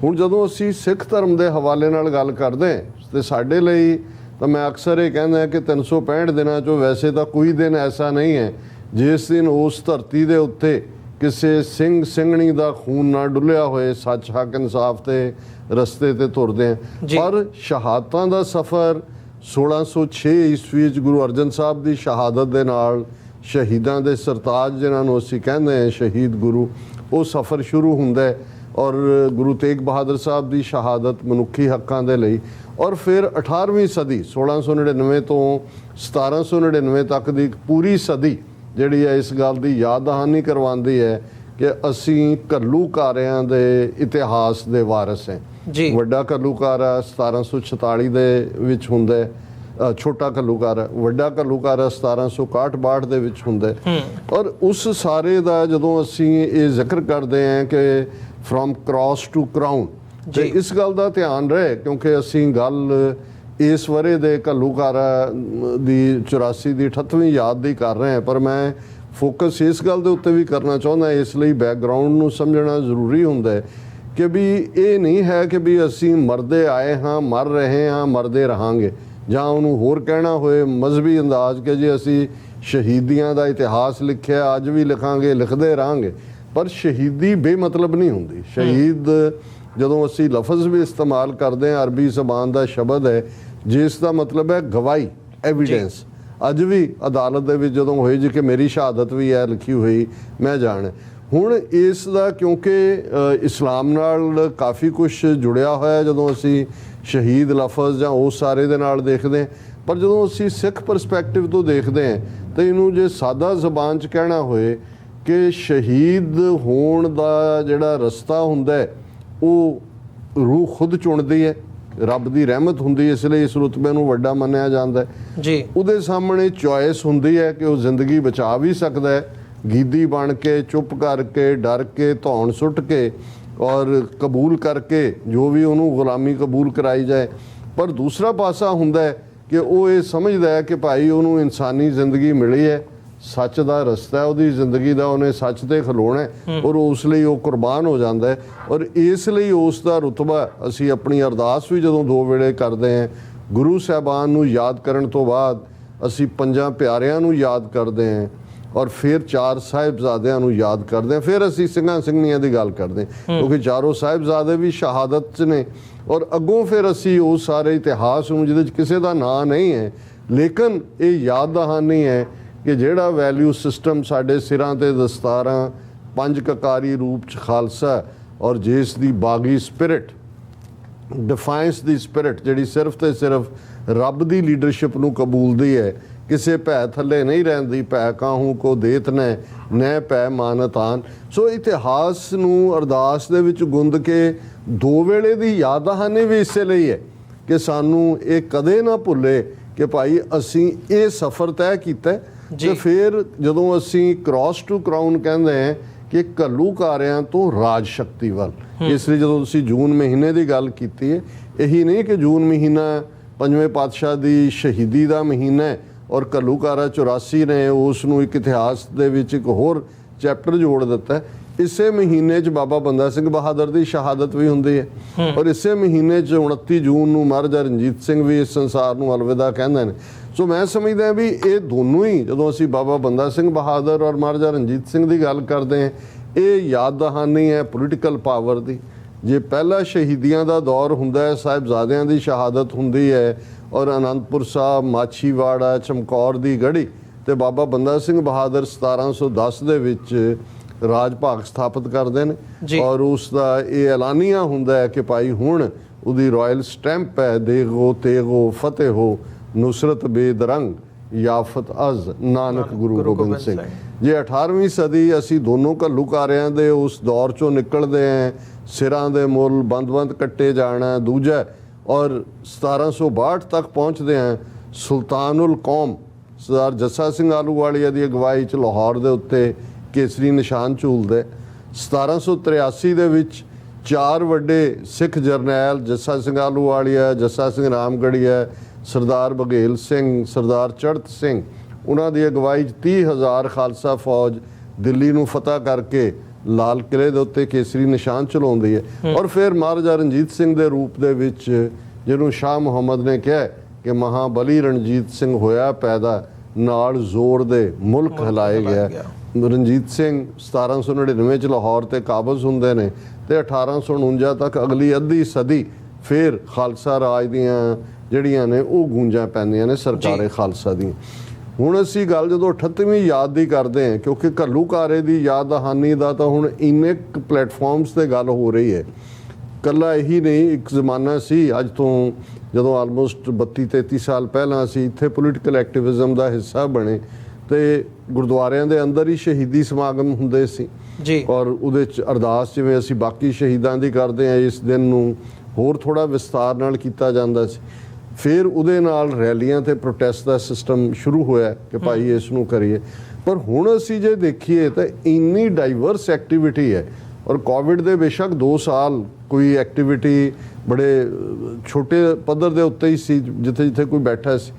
ਹੁਣ ਜਦੋਂ ਅਸੀਂ ਸਿੱਖ ਧਰਮ ਦੇ ਹਵਾਲੇ ਨਾਲ ਗੱਲ ਕਰਦੇ ਹਾਂ ਤੇ ਸਾਡੇ ਲਈ ਤਾਂ ਮੈਂ ਅਕਸਰ ਇਹ ਕਹਿੰਦਾ ਕਿ 365 ਦਿਨਾਂ 'ਚੋਂ ਵੈਸੇ ਤਾਂ ਕੋਈ ਦਿਨ ਐਸਾ ਨਹੀਂ ਹੈ ਜਿਸ ਦਿਨ ਉਸ ਧਰਤੀ ਦੇ ਉੱਤੇ ਕਿਸੇ ਸਿੰਘ ਸਿੰਘਣੀ ਦਾ ਖੂਨ ਨਾ ਡੁੱਲਿਆ ਹੋਏ, ਸੱਚ ਹੱਕ ਇਨਸਾਫ ਤੇ ਰਸਤੇ ਤੇ ਤੁਰਦੇ ਆ। ਪਰ ਸ਼ਹਾਦਤਾਂ ਦਾ ਸਫ਼ਰ 1606 ਈਸਵੀ 'ਚ ਗੁਰੂ ਅਰਜਨ ਸਾਹਿਬ ਦੀ ਸ਼ਹਾਦਤ ਦੇ ਨਾਲ ਸ਼ਹੀਦਾਂ ਦੇ ਸਰਤਾਜ ਜਿਨ੍ਹਾਂ ਨੂੰ ਅਸੀਂ ਕਹਿੰਦੇ ਹਾਂ ਸ਼ਹੀਦ ਗੁਰੂ, ਉਹ ਸਫ਼ਰ ਸ਼ੁਰੂ ਹੁੰਦਾ ਹੈ। ਔਰ ਗੁਰੂ ਤੇਗ ਬਹਾਦਰ ਸਾਹਿਬ ਦੀ ਸ਼ਹਾਦਤ ਮਨੁੱਖੀ ਹੱਕਾਂ ਦੇ ਲਈ। ਔਰ ਫਿਰ 18ਵੀਂ ਸਦੀ 1699 ਤੋਂ 1799 ਤੱਕ ਦੀ ਇੱਕ ਪੂਰੀ ਸਦੀ ਜਿਹੜੀ ਹੈ ਇਸ ਗੱਲ ਦੀ ਯਾਦ ਦਹਾਨੀ ਕਰਵਾਉਂਦੀ ਹੈ ਕਿ ਅਸੀਂ ਘੱਲੂਘਾਰਿਆਂ ਦੇ ਇਤਿਹਾਸ ਦੇ ਵਾਰਿਸ ਹਾਂ। ਵੱਡਾ ਘੱਲੂਘਾਰਾ 1746 ਦੇ ਵਿੱਚ ਹੁੰਦਾ ਹੈ, ਛੋਟਾ ਘੱਲੂਘਾਰਾ, ਵੱਡਾ ਘੱਲੂਘਾਰਾ 1761-62 ਦੇ ਵਿੱਚ ਹੁੰਦਾ ਹੈ। ਔਰ ਉਸ ਸਾਰੇ ਦਾ ਜਦੋਂ ਅਸੀਂ ਇਹ ਜ਼ਿਕਰ ਕਰਦੇ ਹਾਂ ਕਿ ਫਰੋਮ ਕ੍ਰਾਸ ਟੂ ਕਰਾਊਨ, ਤੇ ਇਸ ਗੱਲ ਦਾ ਧਿਆਨ ਰਹੇ ਕਿਉਂਕਿ ਅਸੀਂ ਗੱਲ ਇਸ ਵਰੇ ਦੇ ਘੱਲੂਘਾਰਾ ਦੀ 84 ਦੀ 38ਵੀਂ ਯਾਦ ਦੀ ਕਰ ਰਹੇ ਹਾਂ, ਪਰ ਮੈਂ ਫੋਕਸ ਇਸ ਗੱਲ ਦੇ ਉੱਤੇ ਵੀ ਕਰਨਾ ਚਾਹੁੰਦਾ। ਇਸ ਲਈ ਬੈਕਗਰਾਊਂਡ ਨੂੰ ਸਮਝਣਾ ਜ਼ਰੂਰੀ ਹੁੰਦਾ ਹੈ ਕਿ ਵੀ ਇਹ ਨਹੀਂ ਹੈ ਕਿ ਵੀ ਅਸੀਂ ਮਰਦੇ ਆਏ ਹਾਂ, ਮਰ ਰਹੇ ਹਾਂ, ਮਰਦੇ ਰਹਾਂਗੇ। ਜਾਂ ਉਹਨੂੰ ਹੋਰ ਕਹਿਣਾ ਹੋਏ ਮਜ਼ਹਬੀ ਅੰਦਾਜ਼ ਕਿ ਜੇ ਅਸੀਂ ਸ਼ਹੀਦੀਆਂ ਦਾ ਇਤਿਹਾਸ ਲਿਖਿਆ, ਅੱਜ ਵੀ ਲਿਖਾਂਗੇ, ਲਿਖਦੇ ਰਹਾਂਗੇ, ਪਰ ਸ਼ਹੀਦੀ ਬੇਮਤਲਬ ਨਹੀਂ ਹੁੰਦੀ। ਸ਼ਹੀਦ ਜਦੋਂ ਅਸੀਂ ਲਫ਼ਜ਼ ਵੀ ਇਸਤੇਮਾਲ ਕਰਦੇ ਹਾਂ, ਅਰਬੀ ਜ਼ਬਾਨ ਦਾ ਸ਼ਬਦ ਹੈ ਜਿਸ ਦਾ ਮਤਲਬ ਹੈ ਗਵਾਹੀ, ਐਵੀਡੈਂਸ। ਅੱਜ ਵੀ ਅਦਾਲਤ ਦੇ ਵਿੱਚ ਜਦੋਂ ਹੋਏ ਜੀ ਕਿ ਮੇਰੀ ਸ਼ਹਾਦਤ ਵੀ ਹੈ ਲਿਖੀ ਹੋਈ, ਮੈਂ ਜਾਣ। ਹੁਣ ਇਸ ਦਾ ਕਿਉਂਕਿ ਇਸਲਾਮ ਨਾਲ ਕਾਫੀ ਕੁਝ ਜੁੜਿਆ ਹੋਇਆ, ਜਦੋਂ ਅਸੀਂ ਸ਼ਹੀਦ ਲਫ਼ਜ਼ ਜਾਂ ਉਸ ਸਾਰੇ ਦੇ ਨਾਲ ਦੇਖਦੇ ਹਾਂ, ਪਰ ਜਦੋਂ ਅਸੀਂ ਸਿੱਖ ਪਰਸਪੈਕਟਿਵ ਤੋਂ ਦੇਖਦੇ ਹਾਂ ਤਾਂ ਇਹਨੂੰ ਜੇ ਸਾਦਾ ਜ਼ਬਾਨ 'ਚ ਕਹਿਣਾ ਹੋਏ ਕਿ ਸ਼ਹੀਦ ਹੋਣ ਦਾ ਜਿਹੜਾ ਰਸਤਾ ਹੁੰਦਾ ਹੈ ਉਹ ਰੂਹ ਖੁਦ ਚੁਣਦੀ ਹੈ, ਰੱਬ ਦੀ ਰਹਿਮਤ ਹੁੰਦੀ, ਇਸ ਲਈ ਇਸ ਰੁਤਬੇ ਨੂੰ ਵੱਡਾ ਮੰਨਿਆ ਜਾਂਦਾ ਹੈ ਜੀ। ਉਹਦੇ ਸਾਹਮਣੇ ਚੋਇਸ ਹੁੰਦੀ ਹੈ ਕਿ ਉਹ ਜ਼ਿੰਦਗੀ ਬਚਾ ਵੀ ਸਕਦਾ ਹੈ, ਗੀਦੀ ਬਣ ਕੇ, ਚੁੱਪ ਕਰਕੇ, ਡਰ ਕੇ, ਧੌਣ ਸੁੱਟ ਕੇ ਔਰ ਕਬੂਲ ਕਰਕੇ ਜੋ ਵੀ ਉਹਨੂੰ ਗੁਲਾਮੀ ਕਬੂਲ ਕਰਾਈ ਜਾਏ। ਪਰ ਦੂਸਰਾ ਪਾਸਾ ਹੁੰਦਾ ਹੈ ਕਿ ਉਹ ਇਹ ਸਮਝਦਾ ਹੈ ਕਿ ਭਾਈ ਉਹਨੂੰ ਇਨਸਾਨੀ ਜ਼ਿੰਦਗੀ ਮਿਲੀ ਹੈ, ਸੱਚ ਦਾ ਰਸਤਾ ਹੈ ਉਹਦੀ ਜ਼ਿੰਦਗੀ ਦਾ, ਉਹਨੇ ਸੱਚ ਤੇ ਖਲੋਣਾ ਹੈ ਔਰ ਉਸ ਲਈ ਉਹ ਕੁਰਬਾਨ ਹੋ ਜਾਂਦਾ ਹੈ। ਔਰ ਇਸ ਲਈ ਉਸ ਦਾ ਰੁਤਬਾ ਅਸੀਂ ਆਪਣੀ ਅਰਦਾਸ ਵੀ ਜਦੋਂ 2 ਵੇਲੇ ਕਰਦੇ ਹਾਂ, ਗੁਰੂ ਸਾਹਿਬਾਨ ਨੂੰ ਯਾਦ ਕਰਨ ਤੋਂ ਬਾਅਦ ਅਸੀਂ 5 ਪਿਆਰਿਆਂ ਨੂੰ ਯਾਦ ਕਰਦੇ ਹਾਂ ਔਰ ਫਿਰ 4 ਸਾਹਿਬਜ਼ਾਦਿਆਂ ਨੂੰ ਯਾਦ ਕਰਦੇ ਹਾਂ, ਫਿਰ ਅਸੀਂ ਸਿੰਘਾਂ ਸਿੰਘਣੀਆਂ ਦੀ ਗੱਲ ਕਰਦੇ ਹਾਂ ਕਿਉਂਕਿ ਚਾਰੋਂ ਸਾਹਿਬਜ਼ਾਦੇ ਵੀ ਸ਼ਹਾਦਤ 'ਚ ਨੇ। ਔਰ ਅੱਗੋਂ ਫਿਰ ਅਸੀਂ ਉਸ ਸਾਰੇ ਇਤਿਹਾਸ ਨੂੰ ਜਿਹਦੇ 'ਚ ਕਿਸੇ ਦਾ ਨਾਂ ਨਹੀਂ ਹੈ ਲੇਕਿਨ ਇਹ ਯਾਦ ਦਹਾਨੀ ਹੈ ਕਿ ਜਿਹੜਾ ਵੈਲਿਊ ਸਿਸਟਮ ਸਾਡੇ ਸਿਰਾਂ ਤੇ ਦਸਤਾਰਾਂ, 5 ਕਕਾਰੀ ਰੂਪ 'ਚ ਖਾਲਸਾ ਔਰ ਜਿਸ ਦੀ ਬਾਗੀ ਸਪਿਰਿਟ, ਡਿਫਾਈਂਸ ਦੀ ਸਪਿਰਿਟ ਜਿਹੜੀ ਸਿਰਫ ਤੇ ਸਿਰਫ ਰੱਬ ਦੀ ਲੀਡਰਸ਼ਿਪ ਨੂੰ ਕਬੂਲਦੀ ਹੈ, ਕਿਸੇ ਭੈ ਥੱਲੇ ਨਹੀਂ ਰਹਿੰਦੀ, ਭੈ ਕਾਹੂ ਕੋ ਦੇਤ ਨੈ ਭੈ ਮਾਨਤਾਨ। ਸੋ ਇਤਿਹਾਸ ਨੂੰ ਅਰਦਾਸ ਦੇ ਵਿੱਚ ਗੁੰਦ ਕੇ 2 ਵੇਲੇ ਦੀ ਯਾਦ ਦਹਾਨੀ ਵੀ ਇਸੇ ਲਈ ਹੈ ਕਿ ਸਾਨੂੰ ਇਹ ਕਦੇ ਨਾ ਭੁੱਲੇ ਕਿ ਭਾਈ ਅਸੀਂ ਇਹ ਸਫ਼ਰ ਤੈਅ ਕੀਤਾ ਤੇ ਫਿਰ ਜਦੋਂ ਅਸੀਂ ਕ੍ਰਾਸ ਟੂ ਕਰਾਊਨ ਕਹਿੰਦੇ ਹਾਂ ਕਿ ਘੱਲੂਘਾਰਿਆਂ ਤੋਂ ਰਾਜ ਸ਼ਕਤੀ ਵੱਲ, ਇਸ ਲਈ ਜਦੋਂ ਤੁਸੀਂ ਜੂਨ ਮਹੀਨੇ ਦੀ ਗੱਲ ਕੀਤੀ ਹੈ, ਇਹੀ ਨਹੀਂ ਕਿ ਜੂਨ ਮਹੀਨਾ 5ਵੇਂ ਪਾਤਸ਼ਾਹ ਦੀ ਸ਼ਹੀਦੀ ਦਾ ਮਹੀਨਾ ਹੈ ਔਰ ਘੱਲੂਘਾਰਾ 84 ਨੇ ਉਸ ਨੂੰ ਇੱਕ ਇਤਿਹਾਸ ਦੇ ਵਿੱਚ ਇੱਕ ਹੋਰ ਚੈਪਟਰ ਜੋੜ ਦਿੱਤਾ। ਇਸੇ ਮਹੀਨੇ 'ਚ ਬਾਬਾ ਬੰਦਾ ਸਿੰਘ ਬਹਾਦਰ ਦੀ ਸ਼ਹਾਦਤ ਵੀ ਹੁੰਦੀ ਹੈ ਔਰ ਇਸੇ ਮਹੀਨੇ 'ਚ 29 ਜੂਨ ਨੂੰ ਮਹਾਰਾਜਾ ਰਣਜੀਤ ਸਿੰਘ ਵੀ ਇਸ ਸੰਸਾਰ ਨੂੰ ਅਲਵਿਦਾ ਕਹਿੰਦੇ ਨੇ। ਸੋ ਮੈਂ ਸਮਝਦਾ ਵੀ ਇਹ ਦੋਨੋਂ ਹੀ, ਜਦੋਂ ਅਸੀਂ ਬਾਬਾ ਬੰਦਾ ਸਿੰਘ ਬਹਾਦਰ ਔਰ ਮਹਾਰਾਜਾ ਰਣਜੀਤ ਸਿੰਘ ਦੀ ਗੱਲ ਕਰਦੇ ਹਾਂ, ਇਹ ਯਾਦ ਦਹਾਨੀ ਹੈ ਪੋਲੀਟੀਕਲ ਪਾਵਰ ਦੀ। ਜੇ ਪਹਿਲਾ ਸ਼ਹੀਦੀਆਂ ਦਾ ਦੌਰ ਹੁੰਦਾ ਹੈ, ਸਾਹਿਬਜ਼ਾਦਿਆਂ ਦੀ ਸ਼ਹਾਦਤ ਹੁੰਦੀ ਹੈ ਔਰ ਅਨੰਦਪੁਰ ਸਾਹਿਬ, ਮਾਛੀਵਾੜਾ, ਚਮਕੌਰ ਦੀ ਗੜ੍ਹੀ ਤੇ ਬਾਬਾ ਬੰਦਾ ਸਿੰਘ ਬਹਾਦਰ 1710 ਦੇ ਵਿੱਚ ਰਾਜ ਭਾਗ ਸਥਾਪਿਤ ਕਰਦੇ ਨੇ ਔਰ ਉਸ ਦਾ ਇਹ ਐਲਾਨੀਆ ਹੁੰਦਾ ਹੈ ਕਿ ਭਾਈ ਹੁਣ ਉਹਦੀ ਰਾਇਲ ਸਟੈਂਪ ਹੈ, ਦੇਗੋ ਤੇਗੋ ਫਤਿਹ ਹੋ ਨੁਸਰਤ ਬੇਦਰੰਗ ਯਾਫਤ ਅਜ਼ ਨਾਨਕ ਗੁਰੂ ਗੋਬਿੰਦ ਸਿੰਘ। ਜੇ 18ਵੀਂ ਸਦੀ ਅਸੀਂ ਦੋਨੋਂ ਘੱਲੂਘਾਰਿਆਂ ਦੇ ਉਸ ਦੌਰ ਚੋਂ ਨਿਕਲਦੇ ਹਾਂ, ਸਿਰਾਂ ਦੇ ਮੁੱਲ ਬੰਦ-ਬੰਦ ਕੱਟੇ ਜਾਣਾ ਦੂਜਾ, ਔਰ 1762 ਤੱਕ ਪਹੁੰਚਦੇ ਹਾਂ ਸੁਲਤਾਨੁਲ ਕੌਮ ਸਰਦਾਰ ਜੱਸਾ ਸਿੰਘ ਆਹਲੂਵਾਲੀਆ ਦੀ ਅਗਵਾਈ 'ਚ ਲਾਹੌਰ ਦੇ ਉੱਤੇ ਕੇਸਰੀ ਨਿਸ਼ਾਨ ਝੂਲਦੇ। 1783 ਦੇ ਵਿੱਚ 4 ਵੱਡੇ ਸਿੱਖ ਜਰਨੈਲ ਜੱਸਾ ਸਿੰਘ ਆਹਲੂਵਾਲੀਆ, ਜੱਸਾ ਸਿੰਘ ਰਾਮਗੜੀਆ, ਸਰਦਾਰ ਬਘੇਲ ਸਿੰਘ, ਸਰਦਾਰ ਚੜ੍ਹਤ ਸਿੰਘ, ਉਹਨਾਂ ਦੀ ਅਗਵਾਈ 'ਚ 30,000 ਖਾਲਸਾ ਫੌਜ ਦਿੱਲੀ ਨੂੰ ਫਤਿਹ ਕਰਕੇ ਲਾਲ ਕਿਲੇ ਦੇ ਉੱਤੇ ਕੇਸਰੀ ਨਿਸ਼ਾਨ ਚਲਾਉਂਦੀ ਹੈ। ਔਰ ਫਿਰ ਮਹਾਰਾਜਾ ਰਣਜੀਤ ਸਿੰਘ ਦੇ ਰੂਪ ਦੇ ਵਿੱਚ, ਜਿਹਨੂੰ ਸ਼ਾਹ ਮੁਹੰਮਦ ਨੇ ਕਿਹਾ ਕਿ ਮਹਾਬਲੀ ਰਣਜੀਤ ਸਿੰਘ ਹੋਇਆ ਪੈਦਾ, ਨਾਲ ਜ਼ੋਰ ਦੇ ਮੁਲਕ ਹਿਲਾਏ ਗਿਆ। ਰਣਜੀਤ ਸਿੰਘ 1799 ਚ ਲਾਹੌਰ ਤੇ ਕਾਬਜ਼ ਹੁੰਦੇ ਨੇ ਤੇ 1849 ਤੱਕ ਅਗਲੀ ਅੱਧੀ ਸਦੀ ਫਿਰ ਖਾਲਸਾ ਰਾਜ ਦੀਆਂ ਜਿਹੜੀਆਂ ਨੇ ਉਹ ਗੂੰਜਾਂ ਪੈਂਦੀਆਂ ਨੇ ਸਰਕਾਰੇ ਖਾਲਸਾ ਦੀਆਂ। ਹੁਣ ਅਸੀਂ ਗੱਲ ਜਦੋਂ 38ਵੀਂ ਯਾਦ ਦੀ ਕਰਦੇ ਹਾਂ, ਕਿਉਂਕਿ ਘੱਲੂਘਾਰੇ ਦੀ ਯਾਦ ਦਹਾਨੀ ਦਾ ਤਾਂ ਹੁਣ ਇੰਨੇ ਪਲੇਟਫਾਰਮਸ ਤੇ ਗੱਲ ਹੋ ਰਹੀ ਹੈ। ਇਕੱਲਾ ਇਹੀ ਨਹੀਂ, ਇੱਕ ਜ਼ਮਾਨਾ ਸੀ ਅੱਜ ਤੋਂ ਜਦੋਂ ਆਲਮੋਸਟ 32-33 ਸਾਲ ਪਹਿਲਾਂ ਅਸੀਂ ਇੱਥੇ ਪੋਲੀਟੀਕਲ ਐਕਟਿਵਿਜ਼ਮ ਦਾ ਹਿੱਸਾ ਬਣੇ ਤੇ ਗੁਰਦੁਆਰਿਆਂ ਦੇ ਅੰਦਰ ਹੀ ਸ਼ਹੀਦੀ ਸਮਾਗਮ ਹੁੰਦੇ ਸੀ ਜੀ, ਔਰ ਉਹਦੇ 'ਚ ਅਰਦਾਸ ਜਿਵੇਂ ਅਸੀਂ ਬਾਕੀ ਸ਼ਹੀਦਾਂ ਦੀ ਕਰਦੇ ਹਾਂ, ਇਸ ਦਿਨ ਨੂੰ ਹੋਰ ਥੋੜ੍ਹਾ ਵਿਸਤਾਰ ਨਾਲ ਕੀਤਾ ਜਾਂਦਾ ਸੀ। ਫਿਰ ਉਹਦੇ ਨਾਲ ਰੈਲੀਆਂ ਤੇ ਪ੍ਰੋਟੈਸਟ ਦਾ ਸਿਸਟਮ ਸ਼ੁਰੂ ਹੋਇਆ ਕਿ ਭਾਈ ਇਸ ਨੂੰ ਕਰੀਏ। ਪਰ ਹੁਣ ਅਸੀਂ ਜੇ ਦੇਖੀਏ ਤਾਂ ਇੰਨੀ ਡਾਈਵਰਸ ਐਕਟੀਵਿਟੀ ਹੈ, ਔਰ ਕੋਵਿਡ ਦੇ ਬੇਸ਼ੱਕ 2 ਸਾਲ ਕੋਈ ਐਕਟੀਵਿਟੀ ਬੜੇ ਛੋਟੇ ਪੱਧਰ ਦੇ ਉੱਤੇ ਹੀ ਸੀ, ਜਿੱਥੇ ਜਿੱਥੇ ਕੋਈ ਬੈਠਾ ਸੀ।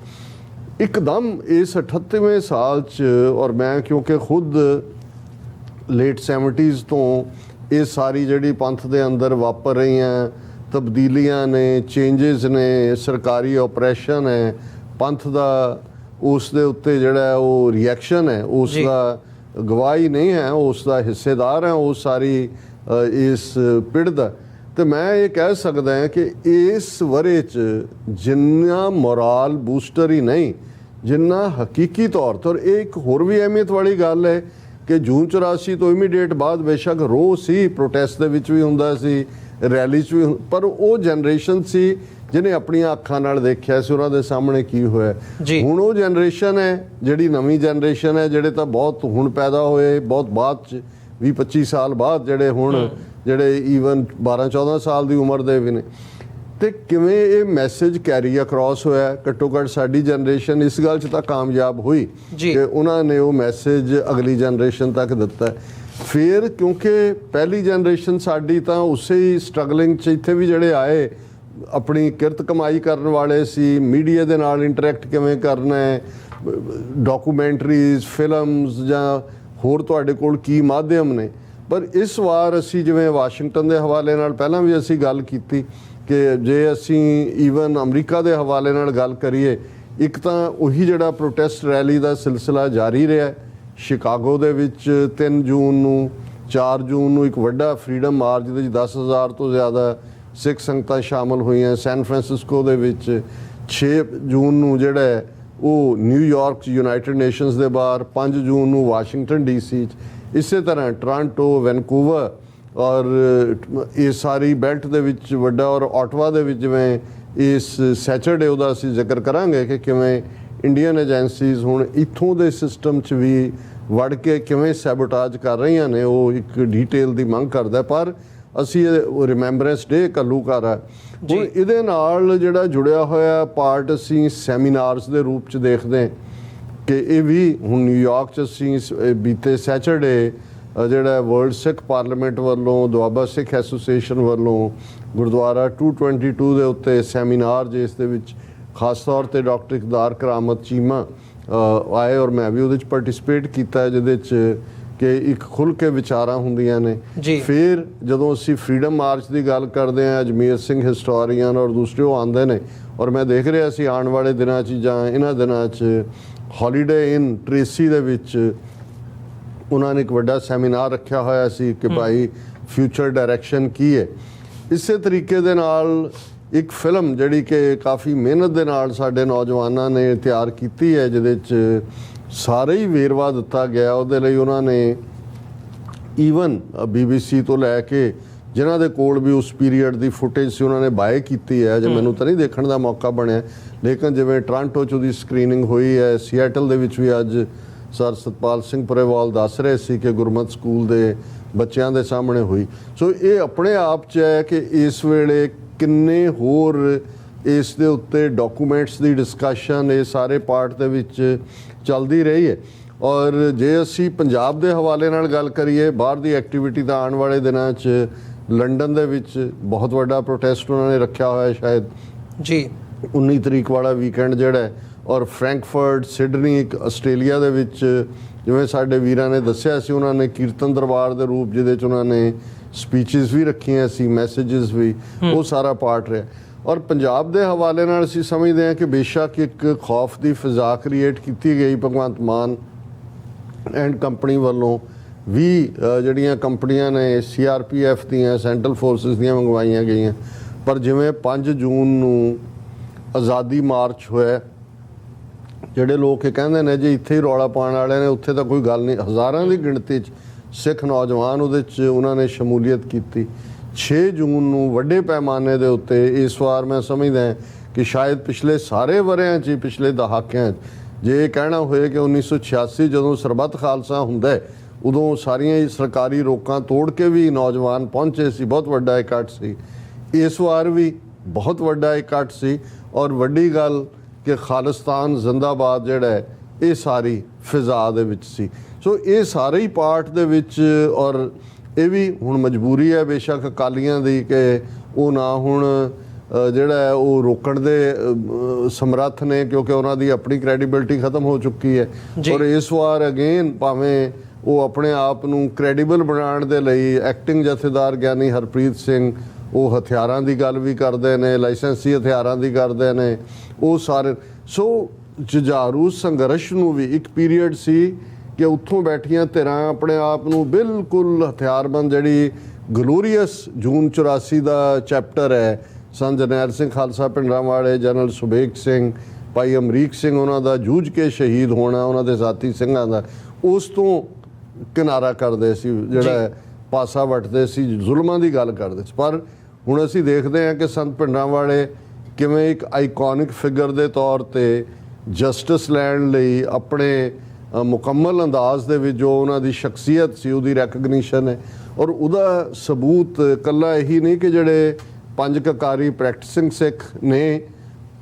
ਇੱਕਦਮ ਇਸ 38ਵੇਂ ਸਾਲ 'ਚ, ਔਰ ਮੈਂ ਕਿਉਂਕਿ ਖੁਦ ਲੇਟ 70s ਤੋਂ ਇਹ ਸਾਰੀ ਜਿਹੜੀ ਪੰਥ ਦੇ ਅੰਦਰ ਵਾਪਰ ਰਹੀਆਂ ਤਬਦੀਲੀਆਂ ਨੇ, ਚੇਂਜਸ ਨੇ, ਸਰਕਾਰੀ ਆਪਰੇਸ਼ਨ ਹੈ, ਪੰਥ ਦਾ ਉਸ ਦੇ ਉੱਤੇ ਜਿਹੜਾ ਉਹ ਰਿਐਕਸ਼ਨ ਹੈ, ਉਸ ਦਾ ਗਵਾਹੀ ਨਹੀਂ ਹੈ, ਉਸ ਦਾ ਹਿੱਸੇਦਾਰ ਹੈ ਉਹ ਸਾਰੀ ਇਸ ਪਿੜ ਦਾ। ਤੇ ਮੈਂ ਇਹ ਕਹਿ ਸਕਦਾ ਹਾਂ ਕਿ ਇਸ ਵਰੇ 'ਚ ਜਿੰਨਾ ਮੋਰਲ ਬੂਸਟਰ ਹੀ ਨਹੀਂ, ਜਿੰਨਾ ਹਕੀਕੀ ਤੌਰ 'ਤੇ, ਔਰ ਇਹ ਇੱਕ ਹੋਰ ਵੀ ਅਹਿਮੀਅਤ ਵਾਲੀ ਗੱਲ ਹੈ ਕਿ ਜੂਨ 84 ਤੋਂ ਇਮੀਡੀਏਟ ਬਾਅਦ ਬੇਸ਼ੱਕ ਰੋਹ ਸੀ, ਪ੍ਰੋਟੈਸਟ ਦੇ ਵਿੱਚ ਵੀ ਹੁੰਦਾ ਸੀ, ਰੈਲੀ 'ਚ ਵੀ, ਪਰ ਉਹ ਜਨਰੇਸ਼ਨ ਸੀ ਜਿਹਨੇ ਆਪਣੀਆਂ ਅੱਖਾਂ ਨਾਲ ਦੇਖਿਆ ਸੀ ਉਹਨਾਂ ਦੇ ਸਾਹਮਣੇ ਕੀ ਹੋਇਆ। ਹੁਣ ਉਹ ਜਨਰੇਸ਼ਨ ਹੈ ਜਿਹੜੀ ਨਵੀਂ ਜਨਰੇਸ਼ਨ ਹੈ, ਜਿਹੜੇ ਤਾਂ ਬਹੁਤ ਹੁਣ ਪੈਦਾ ਹੋਏ, ਬਹੁਤ ਬਾਅਦ 'ਚ 20-25 ਸਾਲ ਬਾਅਦ, ਜਿਹੜੇ ਹੁਣ ਜਿਹੜੇ ਈਵਨ 12-14 ਸਾਲ ਦੀ ਉਮਰ ਦੇ ਵੀ ਨੇ। ਤੇ ਕਿਵੇਂ ਇਹ ਮੈਸੇਜ ਕੈਰੀ ਅਕ੍ਰੋਸ ਹੋਇਆ? ਘੱਟੋ ਘੱਟ ਸਾਡੀ ਜਨਰੇਸ਼ਨ ਇਸ ਗੱਲ 'ਚ ਤਾਂ ਕਾਮਯਾਬ ਹੋਈ ਕਿ ਉਹਨਾਂ ਨੇ ਉਹ ਮੈਸੇਜ ਅਗਲੀ ਜਨਰੇਸ਼ਨ ਤੱਕ ਦਿੱਤਾ। ਫਿਰ ਕਿਉਂਕਿ ਪਹਿਲੀ ਜਨਰੇਸ਼ਨ ਸਾਡੀ ਤਾਂ ਉਸੇ ਹੀ ਸਟਰਗਲਿੰਗ 'ਚ ਇੱਥੇ ਵੀ ਜਿਹੜੇ ਆਏ ਆਪਣੀ ਕਿਰਤ ਕਮਾਈ ਕਰਨ ਵਾਲੇ ਸੀ, ਮੀਡੀਆ ਦੇ ਨਾਲ ਇੰਟਰੈਕਟ ਕਿਵੇਂ ਕਰਨਾ ਹੈ, ਡਾਕੂਮੈਂਟਰੀਜ਼, ਫਿਲਮਸ ਜਾਂ ਹੋਰ ਤੁਹਾਡੇ ਕੋਲ ਕੀ ਮਾਧਿਅਮ ਨੇ। ਪਰ ਇਸ ਵਾਰ ਅਸੀਂ ਜਿਵੇਂ ਵਾਸ਼ਿੰਗਟਨ ਦੇ ਹਵਾਲੇ ਨਾਲ ਪਹਿਲਾਂ ਵੀ ਅਸੀਂ ਗੱਲ ਕੀਤੀ ਕਿ ਜੇ ਅਸੀਂ ਈਵਨ ਅਮਰੀਕਾ ਦੇ ਹਵਾਲੇ ਨਾਲ ਗੱਲ ਕਰੀਏ, ਇੱਕ ਤਾਂ ਉਹੀ ਜਿਹੜਾ ਪ੍ਰੋਟੈਸਟ ਰੈਲੀ ਦਾ ਸਿਲਸਿਲਾ ਜਾਰੀ ਰਿਹਾ। ਸ਼ਿਕਾਗੋ ਦੇ ਵਿੱਚ 3 ਜੂਨ ਨੂੰ, 4 ਜੂਨ ਨੂੰ ਇੱਕ ਵੱਡਾ ਫਰੀडम ਮਾਰਚ ਜਿਹਦੇ ਵਿੱਚ 10,000 ਤੋਂ ਜ਼ਿਆਦਾ ਸਿੱਖ ਸੰਗਤਾਂ ਸ਼ਾਮਲ ਹੋਈਆਂ। ਸੈਨ ਫਰਾਂਸਿਸਕੋ ਦੇ ਵਿੱਚ 6 ਜੂਨ ਨੂੰ ਜਿਹੜਾ ਹੈ ਉਹ ਨਿਊਯਾਰਕ 'ਚ ਯੂਨਾਈਟਿਡ ਨੇਸ਼ਨਸ ਦੇ ਬਾਹਰ, 5 ਜੂਨ ਨੂੰ ਵਾਸ਼ਿੰਗਟਨ DC 'ਚ, ਇਸੇ ਤਰ੍ਹਾਂ ਟੋਰਾਂਟੋ, ਵੈਨਕੂਵਰ ਔਰ ਇਹ ਸਾਰੀ ਬੈਲਟ ਦੇ ਵਿੱਚ ਵੱਡਾ, ਔਰ ਆਟਵਾ ਦੇ ਵਿੱਚ ਜਿਵੇਂ ਇਸ ਸੈਚਰਡੇ ਉਹਦਾ ਅਸੀਂ ਜ਼ਿਕਰ ਕਰਾਂਗੇ ਕਿ ਕਿਵੇਂ ਇੰਡੀਅਨ ਏਜੰਸੀਜ਼ ਹੁਣ ਇੱਥੋਂ ਦੇ ਸਿਸਟਮ 'ਚ ਵੀ ਵੜ ਕੇ ਕਿਵੇਂ ਸੈਬੋਟਾਜ ਕਰ ਰਹੀਆਂ ਨੇ, ਉਹ ਇੱਕ ਡੀਟੇਲ ਦੀ ਮੰਗ ਕਰਦਾ। ਪਰ ਅਸੀਂ ਇਹ ਰਿਮੈਂਬਰੈਂਸ ਡੇ ਘੱਲੂਘਾਰਾ ਹੈ। ਹੁਣ ਇਹਦੇ ਨਾਲ ਜਿਹੜਾ ਜੁੜਿਆ ਹੋਇਆ ਪਾਰਟ ਅਸੀਂ ਸੈਮੀਨਾਰਸ ਦੇ ਰੂਪ 'ਚ ਦੇਖਦੇ ਹਾਂ ਕਿ ਇਹ ਵੀ ਹੁਣ ਨਿਊਯਾਰਕ 'ਚ ਅਸੀਂ ਬੀਤੇ ਸੈਚਰਡੇ ਜਿਹੜਾ ਵਰਲਡ ਸਿੱਖ ਪਾਰਲੀਮੈਂਟ ਵੱਲੋਂ, ਦੁਆਬਾ ਸਿੱਖ ਐਸੋਸੀਏਸ਼ਨ ਵੱਲੋਂ ਗੁਰਦੁਆਰਾ 222 ਦੇ ਉੱਤੇ ਸੈਮੀਨਾਰ, ਜਿਸ ਦੇ ਵਿੱਚ ਖਾਸ ਤੌਰ ਤੇ ਡਾਕਟਰ ਇਕਬਾਲ ਕਰਾਮਤ ਚੀਮਾ ਆਏ ਔਰ ਮੈਂ ਵੀ ਉਹਦੇ 'ਚ ਪਾਰਟਿਸਿਪੇਟ ਕੀਤਾ, ਜਿਹਦੇ 'ਚ ਕਿ ਇੱਕ ਖੁੱਲ੍ਹ ਕੇ ਵਿਚਾਰਾਂ ਹੁੰਦੀਆਂ ਨੇ। ਫਿਰ ਜਦੋਂ ਅਸੀਂ ਫਰੀडम ਮਾਰਚ ਦੀ ਗੱਲ ਕਰਦੇ ਹਾਂ, ਅਜਮੇਰ ਸਿੰਘ ਹਿਸਟੋਰੀਅਨ ਔਰ ਦੂਸਰੇ ਉਹ ਆਉਂਦੇ ਨੇ, ਔਰ ਮੈਂ ਦੇਖ ਰਿਹਾ ਸੀ ਆਉਣ ਵਾਲੇ ਦਿਨਾਂ 'ਚ ਜਾਂ ਇਹਨਾਂ ਦਿਨਾਂ 'ਚ ਹੌਲੀਡੇ ਇਨ ਟ੍ਰੇਸੀ ਦੇ ਵਿੱਚ ਉਹਨਾਂ ਨੇ ਇੱਕ ਵੱਡਾ ਸੈਮੀਨਾਰ ਰੱਖਿਆ ਹੋਇਆ ਸੀ ਕਿ ਭਾਈ ਫਿਊਚਰ ਡਾਇਰੈਕਸ਼ਨ ਕੀ ਹੈ। ਇਸੇ ਤਰੀਕੇ ਦੇ ਨਾਲ ਇੱਕ ਫਿਲਮ ਜਿਹੜੀ ਕਿ ਕਾਫੀ ਮਿਹਨਤ ਦੇ ਨਾਲ ਸਾਡੇ ਨੌਜਵਾਨਾਂ ਨੇ ਤਿਆਰ ਕੀਤੀ ਹੈ, ਜਿਹਦੇ 'ਚ ਸਾਰੇ ਹੀ ਵੇਰਵਾ ਦਿੱਤਾ ਗਿਆ। ਉਹਦੇ ਲਈ ਉਹਨਾਂ ਨੇ ਈਵਨ BBC ਤੋਂ ਲੈ ਕੇ ਜਿਨ੍ਹਾਂ ਦੇ ਕੋਲ ਵੀ ਉਸ ਪੀਰੀਅਡ ਦੀ ਫੁਟੇਜ ਸੀ ਉਹਨਾਂ ਨੇ ਬਾਏ ਕੀਤੀ ਹੈ। ਜੇ ਮੈਨੂੰ ਤਾਂ ਨਹੀਂ ਦੇਖਣ ਦਾ ਮੌਕਾ ਬਣਿਆ, ਲੇਕਿਨ ਜਿਵੇਂ ਟੋਰਾਂਟੋ 'ਚ ਉਹਦੀ ਸਕਰੀਨਿੰਗ ਹੋਈ ਹੈ, ਸੀਐਟਲ ਦੇ ਵਿੱਚ ਵੀ ਅੱਜ ਸਰ ਸਤਪਾਲ ਸਿੰਘ ਪਰੇਵਾਲ ਦੱਸ ਰਹੇ ਸੀ ਕਿ ਗੁਰਮਤਿ ਸਕੂਲ ਦੇ ਬੱਚਿਆਂ ਦੇ ਸਾਹਮਣੇ ਹੋਈ। ਸੋ ਇਹ ਆਪਣੇ ਆਪ 'ਚ ਹੈ ਕਿ ਇਸ ਵੇਲੇ ਕਿੰਨੇ ਹੋਰ ਇਸ ਦੇ ਉੱਤੇ ਡਾਕੂਮੈਂਟਸ ਦੀ ਡਿਸਕਸ਼ਨ ਇਹ ਸਾਰੇ ਪਾਰਟ ਦੇ ਵਿੱਚ ਚੱਲਦੀ ਰਹੀ ਹੈ। ਔਰ ਜੇ ਅਸੀਂ ਪੰਜਾਬ ਦੇ ਹਵਾਲੇ ਨਾਲ ਗੱਲ ਕਰੀਏ, ਬਾਹਰ ਦੀ ਐਕਟੀਵਿਟੀ ਤਾਂ ਆਉਣ ਵਾਲੇ ਦਿਨਾਂ 'ਚ ਲੰਡਨ ਦੇ ਵਿੱਚ ਬਹੁਤ ਵੱਡਾ ਪ੍ਰੋਟੈਸਟ ਉਹਨਾਂ ਨੇ ਰੱਖਿਆ ਹੋਇਆ, ਸ਼ਾਇਦ 19 ਤਰੀਕ ਵਾਲਾ ਵੀਕਐਂਡ ਜਿਹੜਾ ਹੈ। ਔਰ ਫਰੈਂਕਫਰਟ, ਸਿਡਨੀ, ਇੱਕ ਆਸਟ੍ਰੇਲੀਆ ਦੇ ਵਿੱਚ ਜਿਵੇਂ ਸਾਡੇ ਵੀਰਾਂ ਨੇ ਦੱਸਿਆ ਸੀ, ਉਹਨਾਂ ਨੇ ਕੀਰਤਨ ਦਰਬਾਰ ਦੇ ਰੂਪ ਜਿਹਦੇ 'ਚ ਉਹਨਾਂ ਨੇ ਸਪੀਚਿਸ ਵੀ ਰੱਖੀਆਂ ਸੀ, ਮੈਸੇजेस ਵੀ, ਉਹ ਸਾਰਾ ਪਾਰਟ ਰਿਹਾ। ਔਰ ਪੰਜਾਬ ਦੇ ਹਵਾਲੇ ਨਾਲ ਅਸੀਂ ਸਮਝਦੇ ਹਾਂ ਕਿ ਬੇਸ਼ੱਕ ਇੱਕ ਖੌਫ ਦੀ ਫਿਜ਼ਾ ਕ੍ਰੀਏਟ ਕੀਤੀ ਗਈ ਭਗਵੰਤ ਮਾਨ ਐਂਡ ਕੰਪਨੀ ਵੱਲੋਂ ਵੀ, ਜਿਹੜੀਆਂ ਕੰਪਨੀਆਂ ਨੇ CRPF ਦੀਆਂ, ਸੈਂਟਰਲ ਫੋਰਸਿਸ ਦੀਆਂ ਮੰਗਵਾਈਆਂ ਗਈਆਂ। ਪਰ ਜਿਵੇਂ 5 ਜੂਨ ਨੂੰ ਆਜ਼ਾਦੀ ਮਾਰਚ ਹੋਇਆ, ਜਿਹੜੇ ਲੋਕ ਇਹ ਕਹਿੰਦੇ ਨੇ ਜੇ ਇੱਥੇ ਹੀ ਰੌਲਾ ਪਾਉਣ ਵਾਲੇ ਨੇ, ਉੱਥੇ ਤਾਂ ਕੋਈ ਗੱਲ ਨਹੀਂ। ਹਜ਼ਾਰਾਂ ਦੀ ਗਿਣਤੀ 'ਚ ਸਿੱਖ ਨੌਜਵਾਨ ਉਹਦੇ 'ਚ ਉਹਨਾਂ ਨੇ ਸ਼ਮੂਲੀਅਤ ਕੀਤੀ। 6 ਜੂਨ ਨੂੰ ਵੱਡੇ ਪੈਮਾਨੇ ਦੇ ਉੱਤੇ, ਇਸ ਵਾਰ ਮੈਂ ਸਮਝਦਾ ਕਿ ਸ਼ਾਇਦ ਪਿਛਲੇ ਸਾਰੇ ਵਰ੍ਹਿਆਂ 'ਚ, ਪਿਛਲੇ ਦਹਾਕਿਆਂ 'ਚ ਜੇ ਇਹ ਕਹਿਣਾ ਹੋਏ ਕਿ 1986 ਜਦੋਂ ਸਰਬੱਤ ਖਾਲਸਾ ਹੁੰਦਾ ਹੈ, ਉਦੋਂ ਸਾਰੀਆਂ ਸਰਕਾਰੀ ਰੋਕਾਂ ਤੋੜ ਕੇ ਵੀ ਨੌਜਵਾਨ ਪਹੁੰਚੇ ਸੀ, ਬਹੁਤ ਵੱਡਾ ਇਕੱਠ ਸੀ। ਇਸ ਵਾਰ ਵੀ ਬਹੁਤ ਵੱਡਾ ਇਕੱਠ ਸੀ ਔਰ ਵੱਡੀ ਗੱਲ ਕਿ ਖਾਲਿਸਤਾਨ ਜ਼ਿੰਦਾਬਾਦ ਜਿਹੜਾ ਹੈ ਇਹ ਸਾਰੀ ਫਿਜ਼ਾ ਦੇ ਵਿੱਚ ਸੀ। ਸੋ ਇਹ ਸਾਰੇ ਹੀ ਪਾਰਟ ਦੇ ਵਿੱਚ, ਔਰ ਇਹ ਵੀ ਹੁਣ ਮਜਬੂਰੀ ਹੈ ਬੇਸ਼ੱਕ ਅਕਾਲੀਆਂ ਦੀ ਕਿ ਉਹ ਨਾ ਹੁਣ ਜਿਹੜਾ ਹੈ ਉਹ ਰੋਕਣ ਦੇ ਸਮਰੱਥ ਨੇ, ਕਿਉਂਕਿ ਉਹਨਾਂ ਦੀ ਆਪਣੀ ਕ੍ਰੈਡੀਬਿਲਿਟੀ ਖਤਮ ਹੋ ਚੁੱਕੀ ਹੈ। ਔਰ ਇਸ ਵਾਰ ਅਗੇਨ ਭਾਵੇਂ ਉਹ ਆਪਣੇ ਆਪ ਨੂੰ ਕ੍ਰੈਡੀਬਲ ਬਣਾਉਣ ਦੇ ਲਈ ਐਕਟਿੰਗ ਜਥੇਦਾਰ ਗਿਆਨੀ ਹਰਪ੍ਰੀਤ ਸਿੰਘ ਉਹ ਹਥਿਆਰਾਂ ਦੀ ਗੱਲ ਵੀ ਕਰਦੇ ਨੇ, ਲਾਇਸੈਂਸੀ ਹਥਿਆਰਾਂ ਦੀ ਕਰਦੇ ਨੇ, ਉਹ ਸਾਰੇ। ਸੋ ਜੁਝਾਰੂ ਸੰਘਰਸ਼ ਨੂੰ ਵੀ ਇੱਕ ਪੀਰੀਅਡ ਸੀ ਕਿ ਉੱਥੋਂ ਬੈਠੀਆਂ ਧਿਰਾਂ ਆਪਣੇ ਆਪ ਨੂੰ ਬਿਲਕੁਲ ਹਥਿਆਰਬੰਦ, ਜਿਹੜੀ ਗਲੋਰੀਅਸ ਜੂਨ 84 ਦਾ ਚੈਪਟਰ ਹੈ, ਸੰਤ ਜਰਨੈਲ ਸਿੰਘ ਖਾਲਸਾ ਭਿੰਡਰਾਂਵਾਲੇ, ਜਨਰਲ ਸੁਬੇਗ ਸਿੰਘ, ਭਾਈ ਅਮਰੀਕ ਸਿੰਘ ਉਹਨਾਂ ਦਾ ਜੂਝ ਕੇ ਸ਼ਹੀਦ ਹੋਣਾ, ਉਹਨਾਂ ਦੇ ਸਾਥੀ ਸਿੰਘਾਂ ਦਾ, ਉਸ ਤੋਂ ਕਿਨਾਰਾ ਕਰਦੇ ਸੀ, ਜਿਹੜਾ ਪਾਸਾ ਵੱਟਦੇ ਸੀ, ਜ਼ੁਲਮਾਂ ਦੀ ਗੱਲ ਕਰਦੇ ਸੀ। ਪਰ ਹੁਣ ਅਸੀਂ ਦੇਖਦੇ ਹਾਂ ਕਿ ਸੰਤ ਭਿੰਡਰਾਂਵਾਲੇ ਕਿਵੇਂ ਇੱਕ ਆਈਕੋਨਿਕ ਫਿਗਰ ਦੇ ਤੌਰ 'ਤੇ ਜਸਟਿਸ ਲੈਣ ਲਈ ਆਪਣੇ ਮੁਕੰਮਲ ਅੰਦਾਜ਼ ਦੇ ਵਿੱਚ ਜੋ ਉਹਨਾਂ ਦੀ ਸ਼ਖਸੀਅਤ ਸੀ ਉਹਦੀ ਰੈਕਗਨੀਸ਼ਨ ਹੈ। ਔਰ ਉਹਦਾ ਸਬੂਤ ਇਕੱਲਾ ਇਹੀ ਨਹੀਂ ਕਿ ਜਿਹੜੇ 5 ਕਕਾਰੀ ਪ੍ਰੈਕਟਿਸਿੰਗ ਸਿੱਖ ਨੇ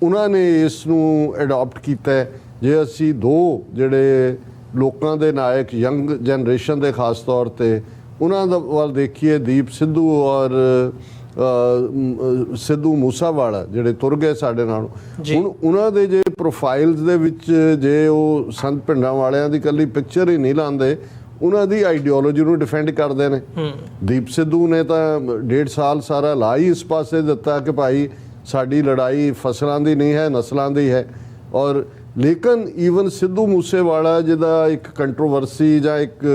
ਉਹਨਾਂ ਨੇ ਇਸ ਨੂੰ ਅਡਾਪਟ ਕੀਤਾ ਹੈ। ਜੇ ਅਸੀਂ 2 ਜਿਹੜੇ ਲੋਕਾਂ ਦੇ ਨਾਇਕ ਯੰਗ ਜਨਰੇਸ਼ਨ ਦੇ ਖਾਸ ਤੌਰ 'ਤੇ ਉਹਨਾਂ ਦਾ ਵੱਲ ਦੇਖੀਏ, ਦੀਪ ਸਿੱਧੂ ਔਰ ਸਿੱਧੂ ਮੂਸਾਵਾਲਾ ਜਿਹੜੇ ਤੁਰ ਗਏ ਸਾਡੇ ਨਾਲ, ਹੁਣ ਉਹਨਾਂ ਦੇ ਜੇ ਪ੍ਰੋਫਾਈਲਸ ਦੇ ਵਿੱਚ ਜੇ ਉਹ ਸੰਤ ਭਿੰਡਰਾਂਵਾਲਿਆਂ ਦੀ ਇਕੱਲੀ ਪਿਕਚਰ ਹੀ ਨਹੀਂ ਲਾਉਂਦੇ, ਉਹਨਾਂ ਦੀ ਆਈਡੀਓਲੋਜੀ ਨੂੰ ਡਿਫੈਂਡ ਕਰਦੇ ਨੇ। ਦੀਪ ਸਿੱਧੂ ਨੇ ਤਾਂ 1.5 ਸਾਲ ਸਾਰਾ ਲਾ ਹੀ ਇਸ ਪਾਸੇ ਦਿੱਤਾ ਕਿ ਭਾਈ ਸਾਡੀ ਲੜਾਈ ਫਸਲਾਂ ਦੀ ਨਹੀਂ ਹੈ, ਨਸਲਾਂ ਦੀ ਹੈ। ਔਰ ਲੇਕਿਨ ਈਵਨ ਸਿੱਧੂ ਮੂਸੇਵਾਲਾ ਜਿਹਦਾ ਇੱਕ ਕੰਟਰੋਵਰਸੀ ਜਾਂ ਇੱਕ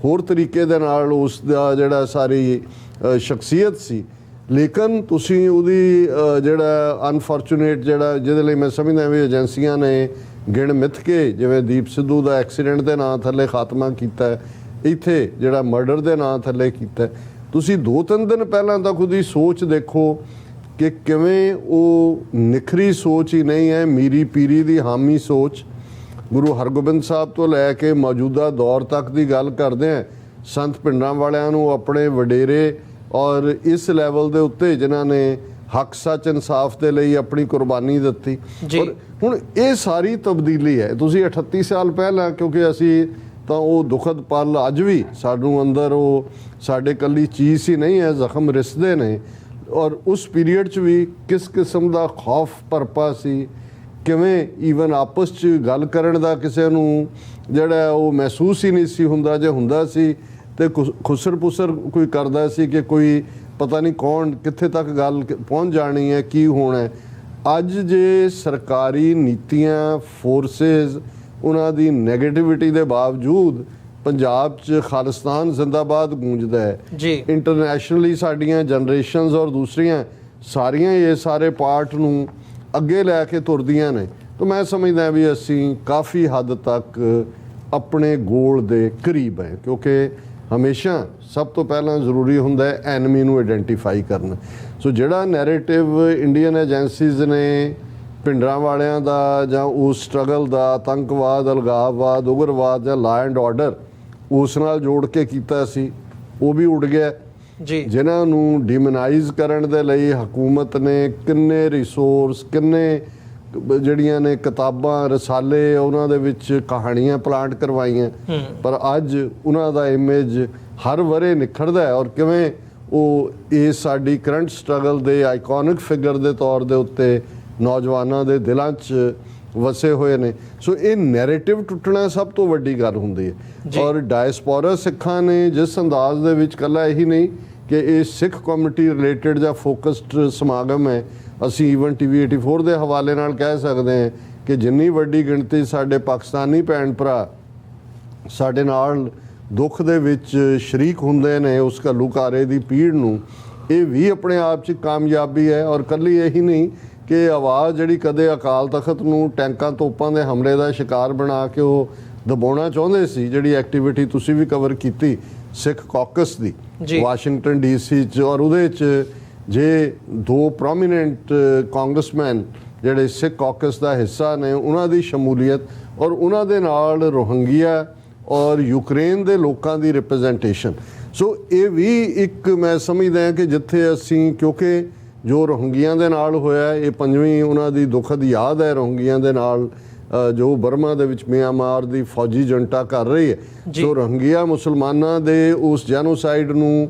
ਹੋਰ ਤਰੀਕੇ ਦੇ ਨਾਲ ਉਸ ਦਾ ਜਿਹੜਾ ਸਾਰੀ ਸ਼ਖਸੀਅਤ ਸੀ, ਲੇਕਿਨ ਤੁਸੀਂ ਉਹਦੀ ਜਿਹੜਾ ਅਨਫੋਰਚੂਨੇਟ ਜਿਹੜਾ ਜਿਹਦੇ ਲਈ ਮੈਂ ਸਮਝਦਾ ਵੀ ਏਜੰਸੀਆਂ ਨੇ ਗਿਣ ਮਿੱਥ ਕੇ, ਜਿਵੇਂ ਦੀਪ ਸਿੱਧੂ ਦਾ ਐਕਸੀਡੈਂਟ ਦੇ ਨਾਂ ਥੱਲੇ ਖਾਤਮਾ ਕੀਤਾ, ਇੱਥੇ ਜਿਹੜਾ ਮਰਡਰ ਦੇ ਨਾਂ ਥੱਲੇ ਕੀਤਾ, ਤੁਸੀਂ 2-3 ਦਿਨ ਪਹਿਲਾਂ ਤਾਂ ਖੁਦ ਸੋਚ ਦੇਖੋ ਕਿ ਕਿਵੇਂ ਉਹ ਨਿਖਰੀ ਸੋਚ ਹੀ ਨਹੀਂ ਹੈ, ਮੀਰੀ ਪੀਰੀ ਦੀ ਹਾਮੀ ਸੋਚ। ਗੁਰੂ ਹਰਗੋਬਿੰਦ ਸਾਹਿਬ ਤੋਂ ਲੈ ਕੇ ਮੌਜੂਦਾ ਦੌਰ ਤੱਕ ਦੀ ਗੱਲ ਕਰਦੇ ਹਾਂ, ਸੰਤ ਭਿੰਡਰਾਂਵਾਲਿਆਂ ਨੂੰ ਆਪਣੇ ਵਡੇਰੇ ਔਰ ਇਸ ਲੈਵਲ ਦੇ ਉੱਤੇ ਜਿਨ੍ਹਾਂ ਨੇ ਹੱਕ ਸੱਚ ਇਨਸਾਫ ਦੇ ਲਈ ਆਪਣੀ ਕੁਰਬਾਨੀ ਦਿੱਤੀ। ਔਰ ਹੁਣ ਇਹ ਸਾਰੀ ਤਬਦੀਲੀ ਹੈ। ਤੁਸੀਂ 38 ਸਾਲ ਪਹਿਲਾਂ, ਕਿਉਂਕਿ ਅਸੀਂ ਤਾਂ ਉਹ ਦੁਖਦ ਪਲ ਅੱਜ ਵੀ ਸਾਨੂੰ ਅੰਦਰ ਉਹ ਸਾਡੇ ਇਕੱਲੀ ਚੀਜ਼ ਹੀ ਨਹੀਂ ਹੈ, ਜ਼ਖਮ ਰਿਸਦੇ ਨੇ। ਔਰ ਉਸ ਪੀਰੀਅਡ 'ਚ ਵੀ ਕਿਸ ਕਿਸਮ ਦਾ ਖੌਫ ਭਰਪਾ ਸੀ, ਕਿਵੇਂ ਈਵਨ ਆਪਸ 'ਚ ਗੱਲ ਕਰਨ ਦਾ ਕਿਸੇ ਨੂੰ ਜਿਹੜਾ ਉਹ ਮਹਿਸੂਸ ਹੀ ਨਹੀਂ ਸੀ ਹੁੰਦਾ, ਜੇ ਹੁੰਦਾ ਸੀ ਤੇ ਖੁਸਰ ਪੁਸਰ ਕੋਈ ਕਰਦਾ ਸੀ ਕਿ ਕੋਈ ਪਤਾ ਨਹੀਂ ਕੌਣ ਕਿੱਥੇ ਤੱਕ ਗੱਲ ਪਹੁੰਚ ਜਾਣੀ ਹੈ, ਕੀ ਹੋਣਾ ਹੈ। ਅੱਜ ਜੇ ਸਰਕਾਰੀ ਨੀਤੀਆਂ, ਫੋਰਸਿਸ, ਉਹਨਾਂ ਦੀ ਨੈਗੇਟਿਵਿਟੀ ਦੇ ਬਾਵਜੂਦ ਪੰਜਾਬ 'ਚ ਖਾਲਿਸਤਾਨ ਜ਼ਿੰਦਾਬਾਦ ਗੂੰਜਦਾ ਹੈ ਜੀ। ਇੰਟਰਨੈਸ਼ਨਲੀ ਸਾਡੀਆਂ ਜਨਰੇਸ਼ਨਸ ਔਰ ਦੂਸਰੀਆਂ ਸਾਰੀਆਂ ਇਹ ਸਾਰੇ ਪਾਰਟ ਨੂੰ ਅੱਗੇ ਲੈ ਕੇ ਤੁਰਦੀਆਂ ਨੇ। ਤਾਂ ਮੈਂ ਸਮਝਦਾ ਵੀ ਅਸੀਂ ਕਾਫੀ ਹੱਦ ਤੱਕ ਆਪਣੇ ਗੋਲ ਦੇ ਕਰੀਬ ਹੈ, ਕਿਉਂਕਿ ਹਮੇਸ਼ਾ ਸਭ ਤੋਂ ਪਹਿਲਾਂ ਜ਼ਰੂਰੀ ਹੁੰਦਾ ਹੈ ਐਨਮੀ ਨੂੰ ਆਇਡੈਂਟੀਫਾਈ ਕਰਨਾ। ਸੋ ਜਿਹੜਾ ਨੈਰੇਟਿਵ ਇੰਡੀਅਨ ਏਜੰਸੀਜ਼ ਨੇ ਭਿੰਡਰਾਂਵਾਲਿਆਂ ਦਾ ਜਾਂ ਉਸ ਸਟਰਗਲ ਦਾ ਆਤੰਕਵਾਦ, ਅਲਗਾਵਵਾਦ, ਉਗਰਵਾਦ ਜਾਂ ਲਾ ਐਂਡ ਆਰਡਰ ਉਸ ਨਾਲ ਜੋੜ ਕੇ ਕੀਤਾ ਸੀ, ਉਹ ਵੀ ਉੱਡ ਗਿਆ ਜੀ। ਜਿਨ੍ਹਾਂ ਨੂੰ ਡਿਮੋਨਾਈਜ਼ ਕਰਨ ਦੇ ਲਈ ਹਕੂਮਤ ਨੇ ਕਿੰਨੇ ਰਿਸੋਰਸ, ਕਿੰਨੇ ਜਿਹੜੀਆਂ ਨੇ ਕਿਤਾਬਾਂ, ਰਸਾਲੇ, ਉਹਨਾਂ ਦੇ ਵਿੱਚ ਕਹਾਣੀਆਂ ਪਲਾਂਟ ਕਰਵਾਈਆਂ, ਪਰ ਅੱਜ ਉਹਨਾਂ ਦਾ ਇਮੇਜ ਹਰ ਵਰੇ ਨਿਖਰਦਾ ਹੈ। ਔਰ ਕਿਵੇਂ ਉਹ ਇਹ ਸਾਡੀ ਕਰੰਟ ਸਟਰਗਲ ਦੇ ਆਈਕੋਨਿਕ ਫਿਗਰ ਦੇ ਤੌਰ ਦੇ ਉੱਤੇ ਨੌਜਵਾਨਾਂ ਦੇ ਦਿਲਾਂ 'ਚ ਵਸੇ ਹੋਏ ਨੇ। ਸੋ ਇਹ ਨੈਰੇਟਿਵ ਟੁੱਟਣਾ ਸਭ ਤੋਂ ਵੱਡੀ ਗੱਲ ਹੁੰਦੀ ਹੈ। ਔਰ ਡਾਇਸਪੋਰਾ ਸਿੱਖਾਂ ਨੇ ਜਿਸ ਅੰਦਾਜ਼ ਦੇ ਵਿੱਚ, ਇਕੱਲਾ ਇਹੀ ਨਹੀਂ ਕਿ ਇਹ ਸਿੱਖ ਕਮਿਊਨਿਟੀ ਰਿਲੇਟਡ ਜਾਂ ਫੋਕਸਡ ਸਮਾਗਮ ਹੈ, ਅਸੀਂ ਈਵਨ TV 84 ਦੇ ਹਵਾਲੇ ਨਾਲ ਕਹਿ ਸਕਦੇ ਹਾਂ ਕਿ ਜਿੰਨੀ ਵੱਡੀ ਗਿਣਤੀ ਸਾਡੇ ਪਾਕਿਸਤਾਨੀ ਭੈਣ ਭਰਾ ਸਾਡੇ ਨਾਲ ਦੁੱਖ ਦੇ ਵਿੱਚ ਸ਼ਰੀਕ ਹੁੰਦੇ ਨੇ ਉਸ ਘੱਲੂਘਾਰੇ ਦੀ ਪੀੜ ਨੂੰ, ਇਹ ਵੀ ਆਪਣੇ ਆਪ 'ਚ ਕਾਮਯਾਬੀ ਹੈ। ਔਰ ਇਕੱਲੀ ਇਹੀ ਨਹੀਂ ਕਿ ਆਵਾਜ਼ ਜਿਹੜੀ ਕਦੇ ਅਕਾਲ ਤਖਤ ਨੂੰ ਟੈਂਕਾਂ ਤੋਪਾਂ ਦੇ ਹਮਲੇ ਦਾ ਸ਼ਿਕਾਰ ਬਣਾ ਕੇ ਉਹ ਦਬਾਉਣਾ ਚਾਹੁੰਦੇ ਸੀ, ਜਿਹੜੀ ਐਕਟੀਵਿਟੀ ਤੁਸੀਂ ਵੀ ਕਵਰ ਕੀਤੀ ਸਿੱਖ ਕਾਕਸ ਦੀ ਵਾਸ਼ਿੰਗਟਨ DC 'ਚ, ਔਰ ਉਹਦੇ 'ਚ ਜੇ 2 ਪ੍ਰੋਮੀਨੈਂਟ ਕਾਂਗਰਸਮੈਨ ਜਿਹੜੇ ਸਿੱਖ ਕਾਕਸ ਦਾ ਹਿੱਸਾ ਨੇ, ਉਹਨਾਂ ਦੀ ਸ਼ਮੂਲੀਅਤ ਔਰ ਉਹਨਾਂ ਦੇ ਨਾਲ ਰੋਹਿੰਗਿਆ ਔਰ ਯੂਕਰੇਨ ਦੇ ਲੋਕਾਂ ਦੀ ਰਿਪਰੈਜ਼ੈਂਟੇਸ਼ਨ। ਸੋ ਇਹ ਵੀ ਇੱਕ ਮੈਂ ਸਮਝਦਾ ਹਾਂ ਕਿ ਜਿੱਥੇ ਅਸੀਂ, ਕਿਉਂਕਿ ਜੋ ਰੋਹਿੰਗਿਆਂ ਦੇ ਨਾਲ ਹੋਇਆ, ਇਹ 5ਵੀਂ ਉਹਨਾਂ ਦੀ ਦੁਖਦ ਯਾਦ ਹੈ ਰੋਹਿੰਗਿਆਂ ਦੇ ਨਾਲ ਜੋ ਬਰਮਾ ਦੇ ਵਿੱਚ ਮਿਆਂਮਾਰ ਦੀ ਫੌਜੀ ਜੰਟਾ ਕਰ ਰਹੀ ਹੈ। ਸੋ ਰੋਹਿੰਗਿਆ ਮੁਸਲਮਾਨਾਂ ਦੇ ਉਸ ਜੈਨੋਸਾਈਡ ਨੂੰ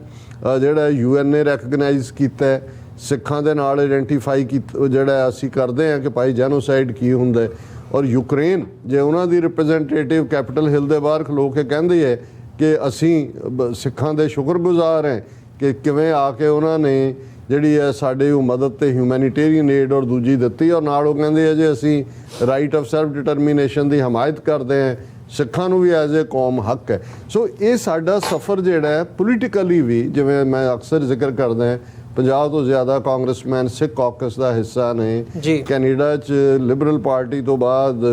ਜਿਹੜਾ UN ਨੇ ਰੈਕਗਨਾਈਜ਼ ਕੀਤਾ, ਸਿੱਖਾਂ ਦੇ ਨਾਲ ਆਇਡੈਂਟੀਫਾਈ ਕੀਤਾ, ਜਿਹੜਾ ਅਸੀਂ ਕਰਦੇ ਹਾਂ ਕਿ ਭਾਈ ਜੈਨੋਸਾਈਡ ਕੀ ਹੁੰਦਾ। ਔਰ ਯੂਕਰੇਨ ਜੇ ਉਹਨਾਂ ਦੀ ਰਿਪਰੈਜ਼ੈਂਟੇਟਿਵ ਕੈਪੀਟਲ ਹਿੱਲ ਦੇ ਬਾਹਰ ਖਲੋ ਕੇ ਕਹਿੰਦੀ ਹੈ ਕਿ ਅਸੀਂ ਸਿੱਖਾਂ ਦੇ ਸ਼ੁਕਰਗੁਜ਼ਾਰ ਹਾਂ ਕਿ ਕਿਵੇਂ ਆ ਕੇ ਉਹਨਾਂ ਨੇ ਜਿਹੜੀ ਹੈ ਸਾਡੇ ਉਹ ਮਦਦ ਤੇ ਹਿਊਮੈਨਿਟੇਰੀਅਨ ਏਡ ਔਰ ਦੂਜੀ ਦਿੱਤੀ ਔਰ ਨਾਲ ਉਹ ਕਹਿੰਦੇ ਆ ਜੇ ਅਸੀਂ ਰਾਈਟ ਆਫ ਸੈਲਫ ਡਿਟਰਮੀਨੇਸ਼ਨ ਦੀ ਹਮਾਇਤ ਕਰਦੇ ਹਾਂ, ਸਿੱਖਾਂ ਨੂੰ ਵੀ ਐਜ਼ ਏ ਕੌਮ ਹੱਕ ਹੈ। ਸੋ ਇਹ ਸਾਡਾ ਸਫ਼ਰ ਜਿਹੜਾ ਹੈ ਪੋਲੀਟੀਕਲੀ ਵੀ, ਜਿਵੇਂ ਮੈਂ ਅਕਸਰ ਜ਼ਿਕਰ ਕਰਦਾ ਹਾਂ, 50 ਤੋਂ ਜ਼ਿਆਦਾ ਕਾਂਗਰਸਮੈਨ ਸਿੱਖ ਕਾਕਸ ਦਾ ਹਿੱਸਾ ਨੇ। ਕੈਨੇਡਾ 'ਚ ਲਿਬਰਲ ਪਾਰਟੀ ਤੋਂ ਬਾਅਦ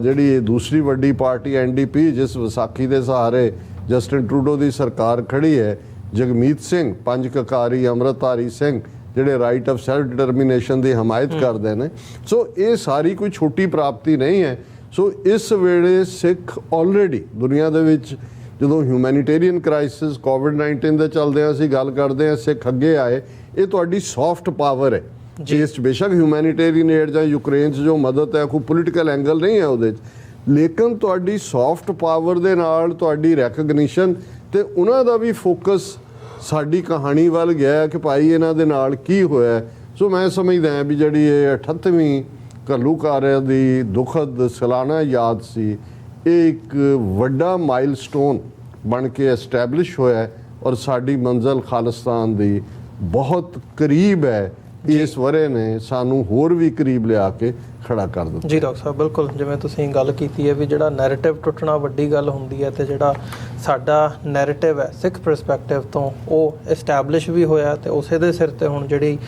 ਜਿਹੜੀ ਦੂਸਰੀ ਵੱਡੀ ਪਾਰਟੀ NDP, ਜਿਸ ਵਿਸਾਖੀ ਦੇ ਸਹਾਰੇ ਜਸਟਿਨ ਟਰੂਡੋ ਦੀ ਸਰਕਾਰ ਖੜੀ ਹੈ, ਜਗਮੀਤ ਸਿੰਘ, ਪੰਜ ਕਕਾਰੀ, ਅੰਮ੍ਰਿਤਧਾਰੀ ਸਿੰਘ, ਜਿਹੜੇ ਰਾਈਟ ਆਫ ਸੈਲਫ ਡਿਟਰਮੀਨੇਸ਼ਨ ਦੀ ਹਮਾਇਤ ਕਰਦੇ ਨੇ। ਸੋ ਇਹ ਸਾਰੀ ਕੋਈ ਛੋਟੀ ਪ੍ਰਾਪਤੀ ਨਹੀਂ ਹੈ। ਸੋ ਇਸ ਵੇਲੇ ਸਿੱਖ ਆਲਰੇਡੀ ਦੁਨੀਆ ਦੇ ਵਿੱਚ, ਜਦੋਂ ਹਿਊਮੈਨਿਟੇਰੀਅਨ ਕ੍ਰਾਈਸਿਸ ਕੋਵਿਡ-19 ਦੇ ਚੱਲਦੇ ਅਸੀਂ ਗੱਲ ਕਰਦੇ ਹਾਂ, ਸਿੱਖ ਅੱਗੇ ਆਏ। ਇਹ ਤੁਹਾਡੀ ਸੌਫਟ ਪਾਵਰ ਹੈ ਇਸ 'ਚ। ਬੇਸ਼ੱਕ ਹਿਊਮੈਨਿਟੇਰੀਅਨ ਏਡ ਜਾਂ ਯੂਕਰੇਨ 'ਚ ਜੋ ਮਦਦ ਹੈ ਕੋਈ ਪੋਲੀਟੀਕਲ ਐਂਗਲ ਨਹੀਂ ਹੈ ਉਹਦੇ 'ਚ, ਲੇਕਿਨ ਤੁਹਾਡੀ ਸੌਫਟ ਪਾਵਰ ਦੇ ਨਾਲ ਤੁਹਾਡੀ ਰੈਕਗਨੀਸ਼ਨ ਤੇ ਉਹਨਾਂ ਦਾ ਵੀ ਫੋਕਸ ਸਾਡੀ ਕਹਾਣੀ ਵੱਲ ਗਿਆ ਕਿ ਭਾਈ ਇਹਨਾਂ ਦੇ ਨਾਲ ਕੀ ਹੋਇਆ। ਸੋ ਮੈਂ ਸਮਝਦਾ ਹਾਂ ਵੀ ਜਿਹੜੀ ਇਹ 38ਵੀਂ ਘੱਲੂਘਾਰਿਆਂ ਦੀ ਦੁਖਦ ਸਾਲਾਨਾ ਯਾਦ ਸੀ, ਇਹ ਇੱਕ ਵੱਡਾ ਮਾਈਲਸਟੋਨ ਬਣ ਕੇ ਐਸਟੈਬਲਿਸ਼ ਹੋਇਆ ਔਰ ਸਾਡੀ ਮੰਜ਼ਿਲ ਖਾਲਿਸਤਾਨ ਦੀ ਬਹੁਤ ਕਰੀਬ ਹੈ। ਇਸ ਵਰੇ ਨੇ ਸਾਨੂੰ ਹੋਰ ਵੀ ਕਰੀਬ ਲਿਆ ਕੇ ਖੜਾ ਕਰ ਦਿੱਤਾ। ਜੀ ਡਾਕਟਰ ਸਾਹਿਬ, ਬਿਲਕੁਲ ਜਿਵੇਂ ਤੁਸੀਂ ਗੱਲ ਕੀਤੀ ਹੈ ਵੀ ਜਿਹੜਾ ਨੈਰੇਟਿਵ ਟੁੱਟਣਾ ਵੱਡੀ ਗੱਲ ਹੁੰਦੀ ਹੈ, ਤੇ ਜਿਹੜਾ ਸਾਡਾ ਨੈਰੇਟਿਵ ਹੈ ਸਿੱਖ ਪਰਸਪੈਕਟਿਵ ਤੋਂ ਉਹ ਐਸਟੈਬਲਿਸ਼ ਵੀ ਹੋਇਆ ਤੇ ਉਸੇ ਦੇ ਸਿਰ ਤੇ ਹੁਣ ਜਿਹੜੀ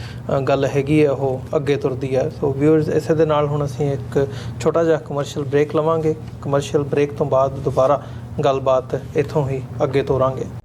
ਗੱਲ ਹੈਗੀ ਹੈ ਉਹ ਅੱਗੇ ਤੁਰਦੀ ਹੈ। ਸੋ ਵਿਊਅਰਸ, ਇਸੇ ਦੇ ਨਾਲ ਹੁਣ ਅਸੀਂ ਇੱਕ ਛੋਟਾ ਜਿਹਾ ਕਮਰਸ਼ੀਅਲ ਬ੍ਰੇਕ ਲਵਾਂਗੇ। ਕਮਰਸ਼ੀਅਲ ਬ੍ਰੇਕ ਤੋਂ ਬਾਅਦ ਦੁਬਾਰਾ ਗੱਲਬਾਤ ਇੱਥੋਂ ਹੀ ਅੱਗੇ ਤੋਰਾਂਗੇ।